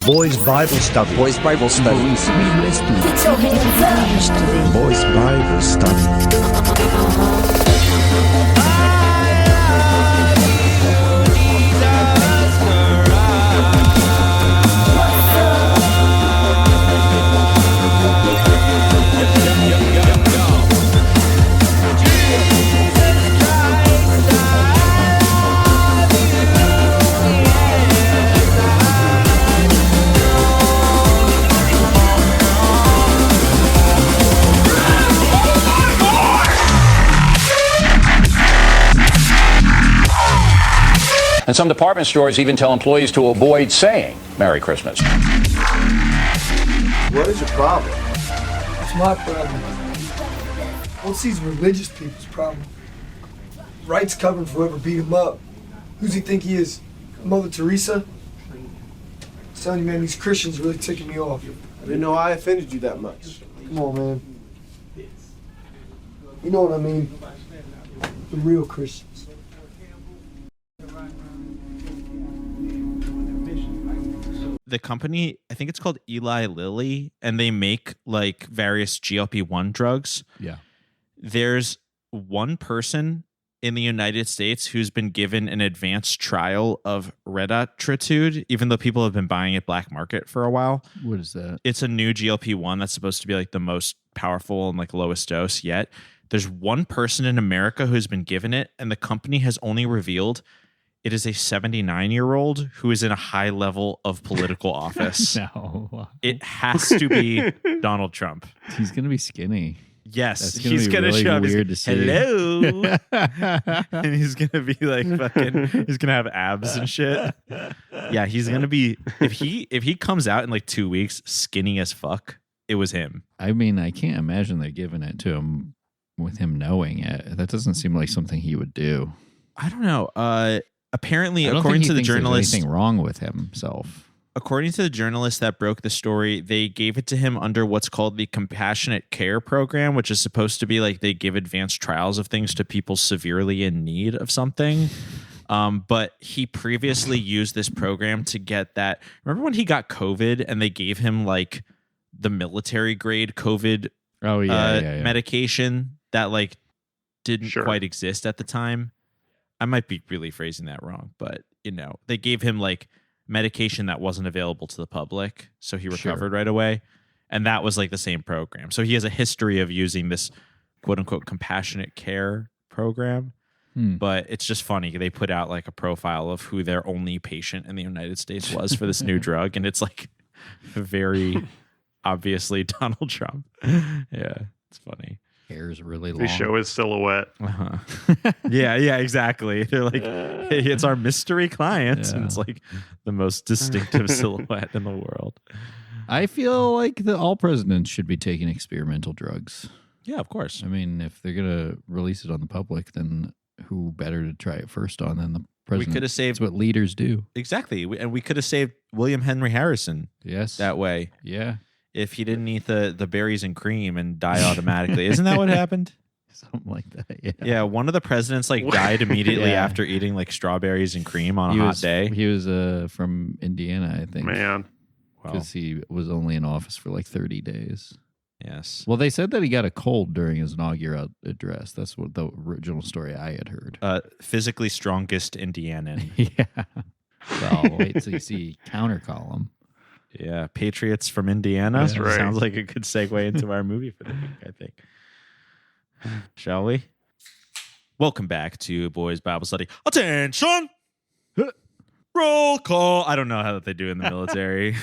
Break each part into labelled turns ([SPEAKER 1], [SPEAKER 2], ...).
[SPEAKER 1] Boys Bible Study.
[SPEAKER 2] Boys Bible Study.
[SPEAKER 3] Get your hands up.
[SPEAKER 1] Boys Bible Study.
[SPEAKER 4] And some department stores even tell employees to avoid saying Merry Christmas.
[SPEAKER 5] What is your problem?
[SPEAKER 6] It's my problem. What's these religious people's problem? Wright's covering for whoever beat him up. Who's he think he is? Mother Teresa? I'm telling you, man, these Christians really ticking me off.
[SPEAKER 5] I didn't know I offended you that much.
[SPEAKER 6] Come on, man. You know what I mean? The real Christians.
[SPEAKER 7] The company, I think it's called Eli Lilly, and they make like various GLP-1 drugs.
[SPEAKER 8] Yeah.
[SPEAKER 7] There's one person in the United States who's been given an advanced trial of retatrutide, even though people have been buying it black market for a while.
[SPEAKER 8] What is that?
[SPEAKER 7] It's a new GLP-1 that's supposed to be like the most powerful and like lowest dose yet. There's one person in America who's been given it, and the company has only revealed it is a 79-year-old who is in a high level of political office.
[SPEAKER 8] No.
[SPEAKER 7] It has to be Donald Trump.
[SPEAKER 8] He's going to be skinny.
[SPEAKER 7] Yes,
[SPEAKER 8] He's going to show up
[SPEAKER 7] weird
[SPEAKER 8] to see.
[SPEAKER 7] Hello. And he's going to be like fucking, he's going to have abs and shit. Yeah, he's going to be, if he comes out in like 2 weeks skinny as fuck, it was him.
[SPEAKER 8] I mean, I can't imagine they're giving it to him with him knowing it. That doesn't seem like something he would do.
[SPEAKER 7] I don't know. Apparently,
[SPEAKER 8] I don't
[SPEAKER 7] according
[SPEAKER 8] think he
[SPEAKER 7] to the
[SPEAKER 8] thinks there's
[SPEAKER 7] journalist,
[SPEAKER 8] anything wrong with himself.
[SPEAKER 7] According to the journalist that broke the story, they gave it to him under what's called the Compassionate Care Program, which is supposed to be like they give advanced trials of things to people severely in need of something. But he previously used this program to get that. Remember when he got COVID and they gave him like the military grade COVID medication that like didn't quite exist at the time? I might be really phrasing that wrong, but you know, they gave him like medication that wasn't available to the public, so he recovered right away. And that was like the same program. So he has a history of using this quote unquote compassionate care program. But it's just funny. They put out like a profile of who their only patient in the United States was for this new drug. And it's like very obviously Donald Trump. Yeah, it's funny.
[SPEAKER 8] Hair's really long.
[SPEAKER 9] They show his silhouette.
[SPEAKER 7] Yeah, exactly. They're like, hey, it's our mystery client. Yeah. And it's like the most distinctive silhouette in the world.
[SPEAKER 8] I feel like all presidents should be taking experimental drugs.
[SPEAKER 7] Yeah, of course.
[SPEAKER 8] I mean, if they're going to release it on the public, then who better to try it first on than the president?
[SPEAKER 7] We could have saved...
[SPEAKER 8] That's what leaders do.
[SPEAKER 7] Exactly. And we could have saved William Henry Harrison.
[SPEAKER 8] Yes.
[SPEAKER 7] That way.
[SPEAKER 8] Yeah.
[SPEAKER 7] If he didn't eat the berries and cream and die automatically. Isn't that what happened?
[SPEAKER 8] Something like that, yeah.
[SPEAKER 7] Yeah, one of the presidents like died immediately after eating like strawberries and cream on a hot day.
[SPEAKER 8] He was from Indiana, I think.
[SPEAKER 9] Man.
[SPEAKER 8] Because he was only in office for like 30 days.
[SPEAKER 7] Yes.
[SPEAKER 8] Well, they said that he got a cold during his inaugural address. That's what the original story I had heard.
[SPEAKER 7] Physically strongest Indianan.
[SPEAKER 8] Yeah. Well, wait till you see counter column.
[SPEAKER 7] Yeah, Patriots from Indiana.
[SPEAKER 9] That's right.
[SPEAKER 7] Sounds like a good segue into our movie for the week, I think. Shall we? Welcome back to Boys Bible Study. Attention! Roll call. I don't know how they do in the military.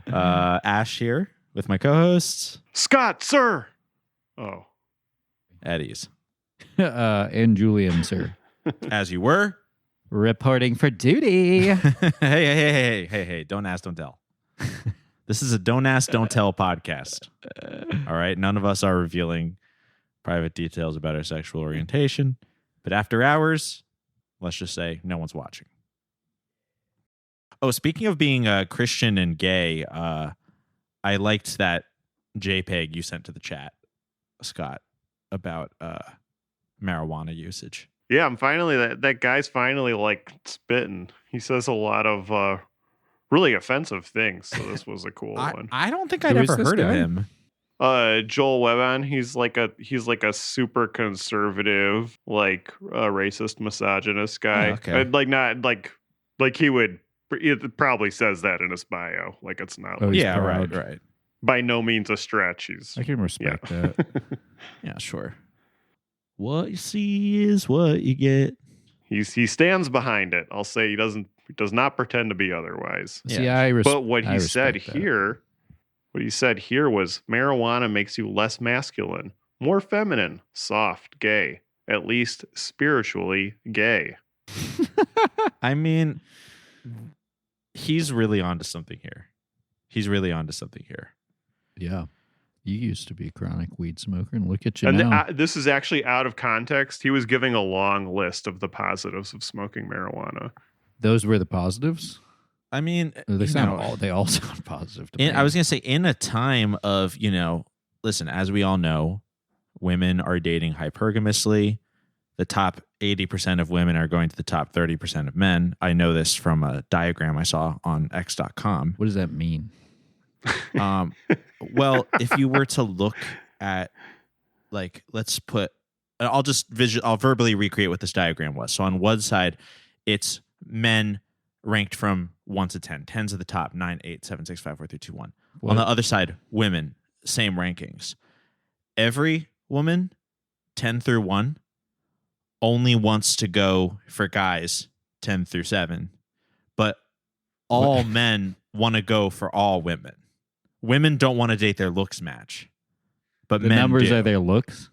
[SPEAKER 7] Ash here with my co-hosts.
[SPEAKER 9] Scott, sir. Oh.
[SPEAKER 7] Eddie's.
[SPEAKER 8] And Julian, sir.
[SPEAKER 7] As you were.
[SPEAKER 8] Reporting for duty.
[SPEAKER 7] Hey. Don't ask, don't tell. This is a don't ask, don't tell podcast. All right. None of us are revealing private details about our sexual orientation. But after hours, let's just say no one's watching. Oh, speaking of being Christian and gay, I liked that JPEG you sent to the chat, Scott, about marijuana usage.
[SPEAKER 9] Yeah, I'm finally that guy's finally like spitting. He says a lot of really offensive things. So this was a cool one.
[SPEAKER 7] I don't think I'd
[SPEAKER 8] Who is
[SPEAKER 7] ever
[SPEAKER 8] this
[SPEAKER 7] heard of
[SPEAKER 8] guy?
[SPEAKER 7] him.
[SPEAKER 9] Joel Webban, he's like a super conservative, like racist, misogynist guy.
[SPEAKER 7] Oh, okay.
[SPEAKER 9] Like not like he would. It probably says that in his bio. Like it's not.
[SPEAKER 8] Oh,
[SPEAKER 9] Like,
[SPEAKER 8] he's
[SPEAKER 7] Yeah,
[SPEAKER 8] proud.
[SPEAKER 7] right.
[SPEAKER 9] by no means a stretch. He's
[SPEAKER 8] I can respect that.
[SPEAKER 7] Yeah, sure. What you see is what you get.
[SPEAKER 9] he stands behind it. I'll say he does not pretend to be otherwise.
[SPEAKER 8] See,
[SPEAKER 7] Yeah.
[SPEAKER 9] But what
[SPEAKER 8] I
[SPEAKER 9] he said
[SPEAKER 8] respect that.
[SPEAKER 9] here, was marijuana makes you less masculine, more feminine, soft, gay, at least spiritually gay.
[SPEAKER 7] I mean, he's really onto something here.
[SPEAKER 8] Yeah. You used to be a chronic weed smoker, and look at you
[SPEAKER 9] And
[SPEAKER 8] now.
[SPEAKER 9] this is actually out of context. He was giving a long list of the positives of smoking marijuana.
[SPEAKER 8] Those were the positives?
[SPEAKER 7] I mean,
[SPEAKER 8] They
[SPEAKER 7] you know,
[SPEAKER 8] all sound positive to me.
[SPEAKER 7] I was going to say, in a time of, listen, as we all know, women are dating hypergamously. The top 80% of women are going to the top 30% of men. I know this from a diagram I saw on X.com.
[SPEAKER 8] What does that mean?
[SPEAKER 7] Well, if you were to look at, like, I'll verbally recreate what this diagram was. So on one side, it's men ranked from 1 to 10. 10's at the top, 9, 8, 7, 6, 5, 4, 3, 2, 1.
[SPEAKER 8] What?
[SPEAKER 7] On the other side, women, same rankings. Every woman, 10 through 1, only wants to go for guys 10 through 7. But all men want to go for all women. Women don't want to date their looks match. But
[SPEAKER 8] The
[SPEAKER 7] men
[SPEAKER 8] numbers
[SPEAKER 7] do.
[SPEAKER 8] are their looks?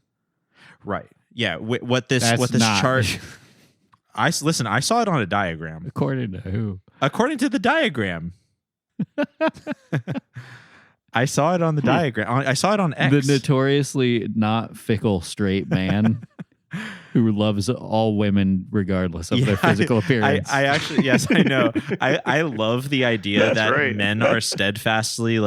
[SPEAKER 7] Right. Yeah. What this
[SPEAKER 8] That's not-
[SPEAKER 7] chart. I saw it on a diagram.
[SPEAKER 8] According to who?
[SPEAKER 7] According to the diagram. I saw it on the diagram. I saw it on X.
[SPEAKER 8] The notoriously not fickle straight man who loves all women regardless of their physical appearance.
[SPEAKER 7] I actually, yes, I know. I love the idea
[SPEAKER 9] That's
[SPEAKER 7] that
[SPEAKER 9] right.
[SPEAKER 7] men are steadfastly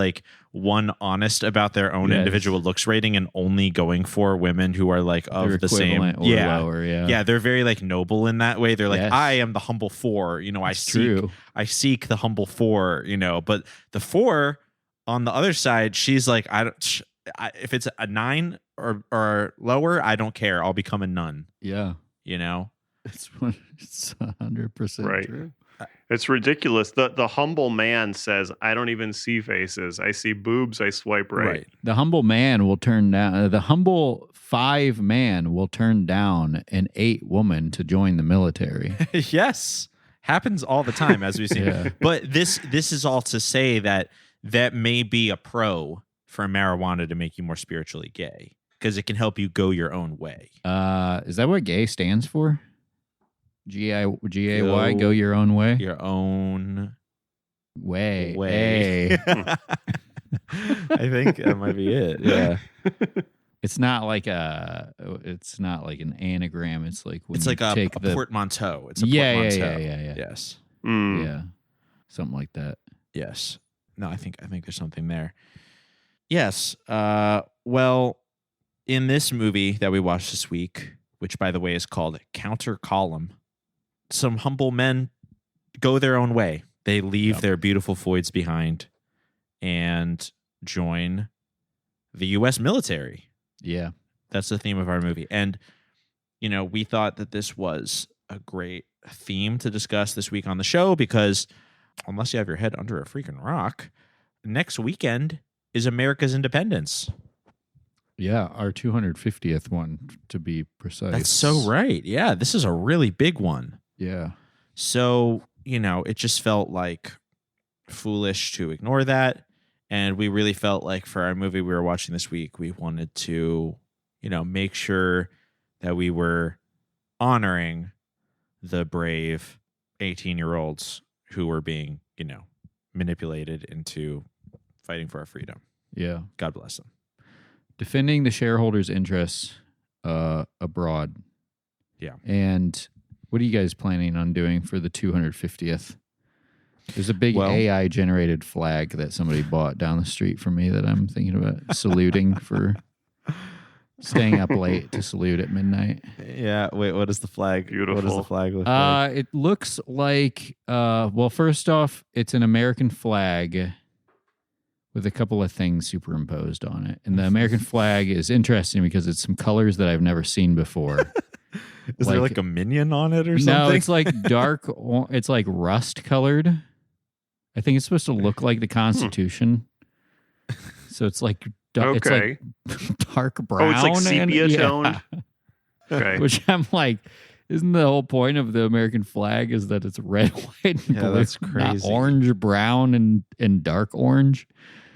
[SPEAKER 7] honest about their own
[SPEAKER 8] Yes.
[SPEAKER 7] individual looks rating and only going for women who are like of
[SPEAKER 8] They're
[SPEAKER 7] the same
[SPEAKER 8] equivalent or lower, yeah.
[SPEAKER 7] Yeah, they're very noble in that way. They're like,
[SPEAKER 8] Yes.
[SPEAKER 7] I am the humble 4.
[SPEAKER 8] It's true.
[SPEAKER 7] I seek the humble 4. But the 4 on the other side, she's like, if it's a 9 or lower, I don't care. I'll become a nun.
[SPEAKER 8] Yeah. It's 100%
[SPEAKER 9] Right.
[SPEAKER 8] true.
[SPEAKER 9] It's ridiculous. The humble man says, I don't even see faces. I see boobs. I swipe right.
[SPEAKER 8] The humble man will turn down, the humble 5 man will turn down an 8 woman to join the military.
[SPEAKER 7] Yes, happens all the time, as we see.
[SPEAKER 8] Yeah.
[SPEAKER 7] But this is all to say that may be a pro for marijuana to make you more spiritually gay, because it can help you go your own way.
[SPEAKER 8] Is that what gay stands for? G-A-Y,
[SPEAKER 7] Go
[SPEAKER 8] go your own way?
[SPEAKER 7] Your own
[SPEAKER 8] Way.
[SPEAKER 7] way.
[SPEAKER 8] Hey.
[SPEAKER 7] I think that might be it. Yeah,
[SPEAKER 8] It's not like an anagram. It's like when
[SPEAKER 7] it's
[SPEAKER 8] you
[SPEAKER 7] like a
[SPEAKER 8] take the
[SPEAKER 7] portmanteau. It's a
[SPEAKER 8] Yeah.
[SPEAKER 7] portmanteau.
[SPEAKER 8] Yeah.
[SPEAKER 7] Yes.
[SPEAKER 9] Mm.
[SPEAKER 8] Yeah. Something like that.
[SPEAKER 7] Yes. No, I think there's something there. Yes. Well, in this movie that we watched this week, which by the way is called Counter Column, some humble men go their own way. They leave their beautiful voids behind and join the U.S. military.
[SPEAKER 8] Yeah.
[SPEAKER 7] That's the theme of our movie. And, we thought that this was a great theme to discuss this week on the show because, unless you have your head under a freaking rock, next weekend is America's independence.
[SPEAKER 8] Yeah. Our 250th one, to be precise.
[SPEAKER 7] That's so right. Yeah, this is a really big one.
[SPEAKER 8] Yeah.
[SPEAKER 7] So, it just felt foolish to ignore that. And we really felt like for our movie we were watching this week, we wanted to, make sure that we were honoring the brave 18-year-olds who were being, manipulated into fighting for our freedom.
[SPEAKER 8] Yeah.
[SPEAKER 7] God bless them.
[SPEAKER 8] Defending the shareholders' interests abroad.
[SPEAKER 7] Yeah.
[SPEAKER 8] And what are you guys planning on doing for the 250th? There's a big AI-generated flag that somebody bought down the street from me that I'm thinking about saluting for Staying up late to salute at midnight.
[SPEAKER 7] Yeah. Wait, what is the flag?
[SPEAKER 9] Beautiful.
[SPEAKER 7] What does the flag look like?
[SPEAKER 8] It looks like, well, first off, it's an American flag with a couple of things superimposed on it. And the American flag is interesting because it's some colors that I've never seen before.
[SPEAKER 7] Is there like a minion on it or something?
[SPEAKER 8] No, it's like dark, it's like rust colored. I think it's supposed to look like the Constitution. So it's like, it's like dark brown.
[SPEAKER 9] Oh, it's like sepia toned. Okay.
[SPEAKER 8] Which I'm like, isn't the whole point of the American flag is that it's red, white, and blue?
[SPEAKER 7] That's
[SPEAKER 8] Not
[SPEAKER 7] crazy.
[SPEAKER 8] orange, brown, and dark orange.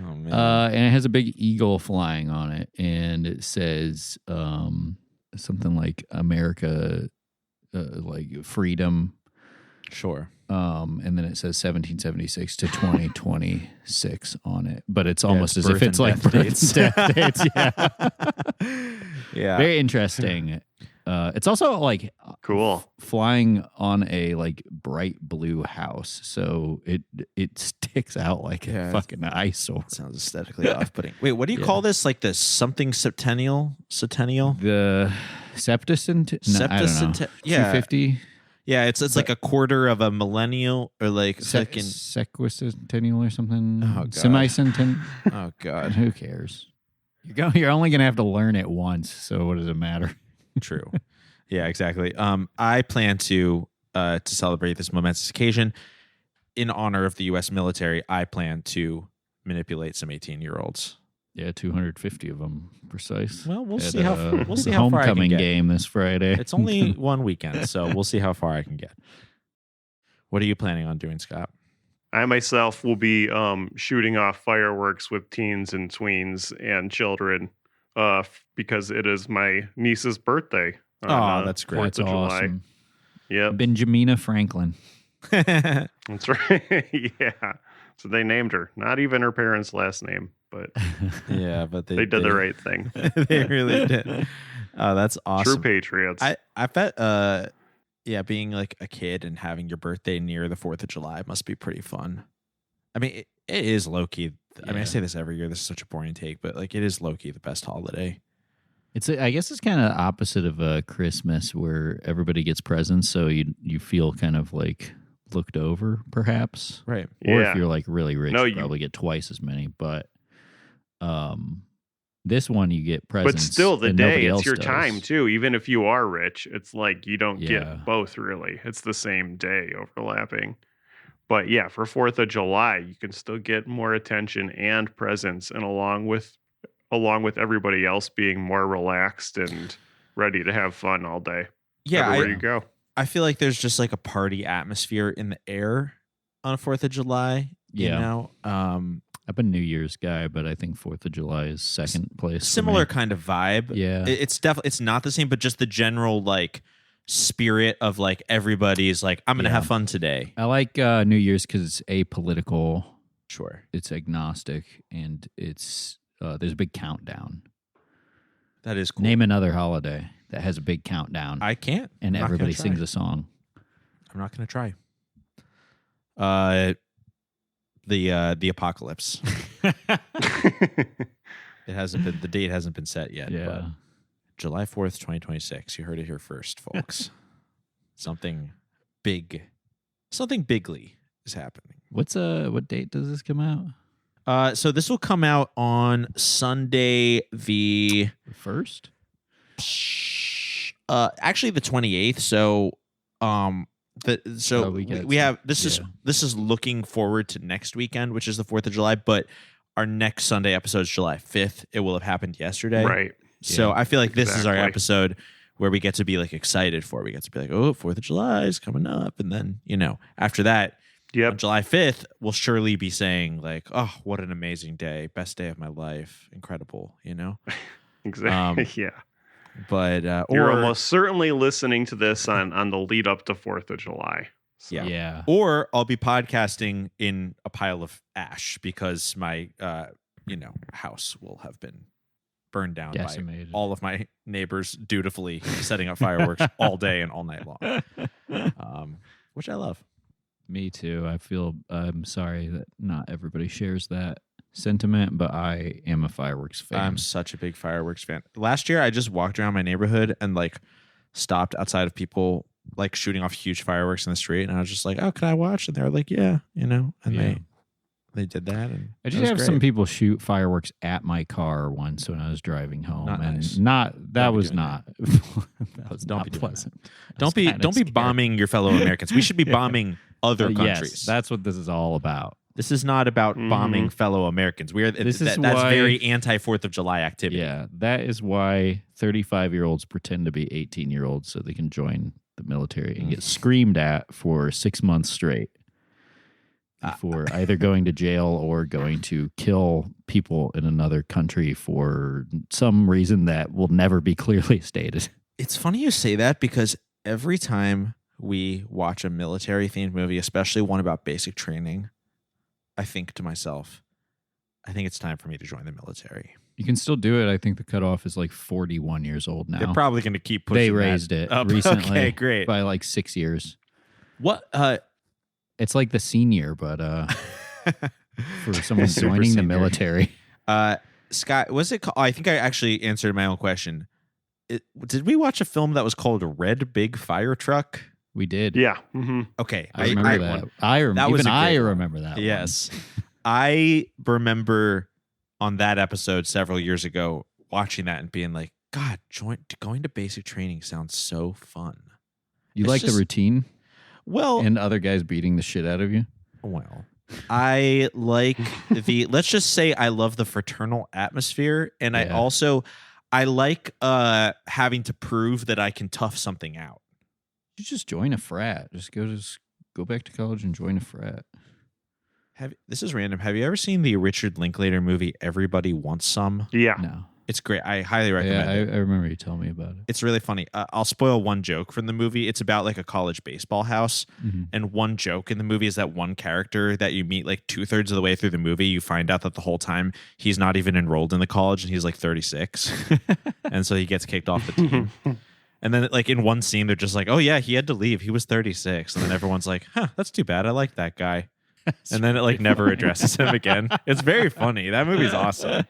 [SPEAKER 7] Oh, man.
[SPEAKER 8] And it has a big eagle flying on it, and it says something like America, like freedom.
[SPEAKER 7] Sure.
[SPEAKER 8] And then it says 1776 to 2026 on it, but it's almost
[SPEAKER 7] it's
[SPEAKER 8] as if
[SPEAKER 7] birth
[SPEAKER 8] it's
[SPEAKER 7] and
[SPEAKER 8] like
[SPEAKER 7] death
[SPEAKER 8] birth
[SPEAKER 7] dates.
[SPEAKER 8] and death dates. Yeah.
[SPEAKER 7] Yeah.
[SPEAKER 8] Very interesting. It's also like
[SPEAKER 9] Cool.
[SPEAKER 8] flying on a like bright blue house, so it sticks out like a fucking eyesore.
[SPEAKER 7] Sounds aesthetically off-putting. Wait, what do you call this? Like the something septennial?
[SPEAKER 8] The septicent? No, I don't know.
[SPEAKER 7] Septicent- yeah.
[SPEAKER 8] 250?
[SPEAKER 7] Yeah, it's like a quarter of a millennial or like second.
[SPEAKER 8] Sequicentennial or something.
[SPEAKER 7] Oh, God.
[SPEAKER 8] Semicentennial.
[SPEAKER 7] Oh God.
[SPEAKER 8] Who cares? You're only gonna have to learn it once, so what does it matter?
[SPEAKER 7] True. Yeah, exactly. I plan to celebrate this momentous occasion in honor of the U.S. military. I plan to manipulate some 18-year-olds.
[SPEAKER 8] Yeah, 250 of them precise.
[SPEAKER 7] Well, we'll
[SPEAKER 8] At,
[SPEAKER 7] see how far I can
[SPEAKER 8] homecoming
[SPEAKER 7] get.
[SPEAKER 8] game this Friday.
[SPEAKER 7] It's only one weekend, so we'll see how far I can get. What are you planning on doing, Scott?
[SPEAKER 9] I myself will be shooting off fireworks with teens and tweens and children because it is my niece's birthday.
[SPEAKER 7] Oh, that's great.
[SPEAKER 9] 4th
[SPEAKER 8] That's
[SPEAKER 9] of July.
[SPEAKER 8] awesome.
[SPEAKER 9] Yep.
[SPEAKER 8] Benjamina Franklin.
[SPEAKER 9] That's right. Yeah. So they named her. Not even her parents' last name, but
[SPEAKER 7] Yeah, but
[SPEAKER 9] they did the right thing.
[SPEAKER 7] They really did. Oh, that's awesome.
[SPEAKER 9] True patriots.
[SPEAKER 7] I bet yeah, being like a kid and having your birthday near the 4th of July must be pretty fun. I mean, it is low-key. I mean, I say this every year. This is such a boring take, but like it is low-key the best holiday.
[SPEAKER 8] I guess it's kind of opposite of Christmas, where everybody gets presents, so you feel kind of like looked over, perhaps.
[SPEAKER 7] Right.
[SPEAKER 8] Or
[SPEAKER 9] Yeah.
[SPEAKER 8] if you're like really rich,
[SPEAKER 9] No,
[SPEAKER 8] you probably get twice as many. But this one you get presents.
[SPEAKER 9] But still, the
[SPEAKER 8] and
[SPEAKER 9] day,
[SPEAKER 8] nobody
[SPEAKER 9] it's
[SPEAKER 8] else
[SPEAKER 9] your
[SPEAKER 8] does.
[SPEAKER 9] time too. Even if you are rich, it's like you don't
[SPEAKER 8] Yeah.
[SPEAKER 9] get both really. It's the same day overlapping. But yeah, for 4th of July, you can still get more attention and presents, and along with everybody else being more relaxed and ready to have fun all day.
[SPEAKER 7] Yeah,
[SPEAKER 9] Everywhere you go.
[SPEAKER 7] I feel like there's just like a party atmosphere in the air on 4th of July. You
[SPEAKER 8] Yeah.
[SPEAKER 7] know?
[SPEAKER 8] I'm a New Year's guy, but I think 4th of July is second place. for
[SPEAKER 7] Similar
[SPEAKER 8] me.
[SPEAKER 7] kind of vibe.
[SPEAKER 8] Yeah.
[SPEAKER 7] It's definitely, it's not the same, but just the general like spirit of like everybody's like, I'm going to
[SPEAKER 8] Yeah.
[SPEAKER 7] have fun today.
[SPEAKER 8] I like New Year's because it's apolitical,
[SPEAKER 7] Sure.
[SPEAKER 8] it's agnostic, and it's there's a big countdown.
[SPEAKER 7] That is cool.
[SPEAKER 8] Name another holiday that has a big countdown,
[SPEAKER 7] I can't.
[SPEAKER 8] and
[SPEAKER 7] I'm not
[SPEAKER 8] everybody
[SPEAKER 7] gonna
[SPEAKER 8] sings
[SPEAKER 7] try.
[SPEAKER 8] a song.
[SPEAKER 7] I'm not going to try. The apocalypse. It hasn't been, the date hasn't been set yet.
[SPEAKER 8] Yeah.
[SPEAKER 7] But July 4th, 2026. You heard it here first, folks. Something bigly is happening.
[SPEAKER 8] What date does this come out?
[SPEAKER 7] So this will come out on Sunday, the
[SPEAKER 8] First?
[SPEAKER 7] actually the 28th. So we have this is looking forward to next weekend, which is the 4th of July, but our next Sunday episode is July 5th. It will have happened yesterday.
[SPEAKER 9] Right.
[SPEAKER 7] So I feel like this is our
[SPEAKER 9] Exactly.
[SPEAKER 7] episode where we get to be like excited for. We get to be like, oh, 4th of July is coming up. And then, after that,
[SPEAKER 9] Yep.
[SPEAKER 7] on July 5th, we'll surely be saying like, oh, what an amazing day. Best day of my life. Incredible,
[SPEAKER 9] Exactly. Yeah.
[SPEAKER 7] But,
[SPEAKER 9] You're
[SPEAKER 7] or,
[SPEAKER 9] almost certainly listening to this on the lead up to 4th of July. So.
[SPEAKER 7] Yeah. Or I'll be podcasting in a pile of ash because my, house will have been burned down
[SPEAKER 8] Decimated.
[SPEAKER 7] by all of my neighbors dutifully setting up fireworks all day and all night long, which I love.
[SPEAKER 8] Me too. I'm sorry that not everybody shares that. sentiment, but I am a fireworks fan.
[SPEAKER 7] I'm such a big fireworks fan. Last year, I just walked around my neighborhood and like stopped outside of people like shooting off huge fireworks in the street, and I was just like, "Oh, can I watch?" And they were like, "Yeah," and they did that. And
[SPEAKER 8] I did have some people shoot fireworks at my car once when I was driving home,
[SPEAKER 7] Not
[SPEAKER 8] and
[SPEAKER 7] nice.
[SPEAKER 8] that was not that was
[SPEAKER 7] Don't
[SPEAKER 8] not
[SPEAKER 7] be doing
[SPEAKER 8] pleasant.
[SPEAKER 7] Don't be bombing your fellow Americans. We should be bombing other countries.
[SPEAKER 8] Yes, that's what this is all about.
[SPEAKER 7] This is not about bombing fellow Americans. That's
[SPEAKER 8] why,
[SPEAKER 7] very anti 4th of July activity.
[SPEAKER 8] Yeah, that is why 35-year-olds pretend to be 18-year-olds so they can join the military and get screamed at for 6 months straight before either going to jail or going to kill people in another country for some reason that will never be clearly stated.
[SPEAKER 7] It's funny you say that because every time we watch a military-themed movie, especially one about basic training, I think to myself, I think it's time for me to join the military.
[SPEAKER 8] You can still do it. I think the cutoff is like 41 years old now.
[SPEAKER 7] They're probably going to keep pushing
[SPEAKER 8] They raised it recently.
[SPEAKER 7] Okay, great.
[SPEAKER 8] By like 6 years.
[SPEAKER 7] What?
[SPEAKER 8] It's like the senior, but for someone
[SPEAKER 7] Super
[SPEAKER 8] joining the
[SPEAKER 7] senior.
[SPEAKER 8] military.
[SPEAKER 7] Scott, was it? I think I actually answered my own question. Did we watch a film that was called Red Big Fire Truck?
[SPEAKER 8] We did.
[SPEAKER 9] Yeah. Mm-hmm.
[SPEAKER 7] Okay,
[SPEAKER 8] I remember that. I remember that.
[SPEAKER 7] Yes, I remember on that episode several years ago watching that and being like, God, going to basic training sounds so fun.
[SPEAKER 8] You
[SPEAKER 7] It's
[SPEAKER 8] like
[SPEAKER 7] just-
[SPEAKER 8] the routine
[SPEAKER 7] Well,
[SPEAKER 8] and other guys beating the shit out of you?
[SPEAKER 7] well, I like let's just say I love the fraternal atmosphere, and
[SPEAKER 8] Yeah.
[SPEAKER 7] I like having to prove that I can tough something out.
[SPEAKER 8] You just join a frat. Just go back to college and join a frat.
[SPEAKER 7] This is random. Have you ever seen the Richard Linklater movie Everybody Wants Some?
[SPEAKER 9] Yeah.
[SPEAKER 8] No.
[SPEAKER 7] It's great. I highly recommend
[SPEAKER 8] Yeah,
[SPEAKER 7] it.
[SPEAKER 8] I remember you telling me about it.
[SPEAKER 7] It's really funny. I'll spoil one joke from the movie. It's about like a college baseball house. And one joke in the movie is that one character that you meet like 2/3 of the way through the movie, you find out that the whole time he's not even enrolled in the college and he's like 36. And so he gets kicked off the team. And then like in one scene, they're just like, oh yeah, he had to leave. He was 36. And then everyone's like, huh, that's too bad. I like that guy. And then it like never addresses him again. It's very funny. That movie's awesome.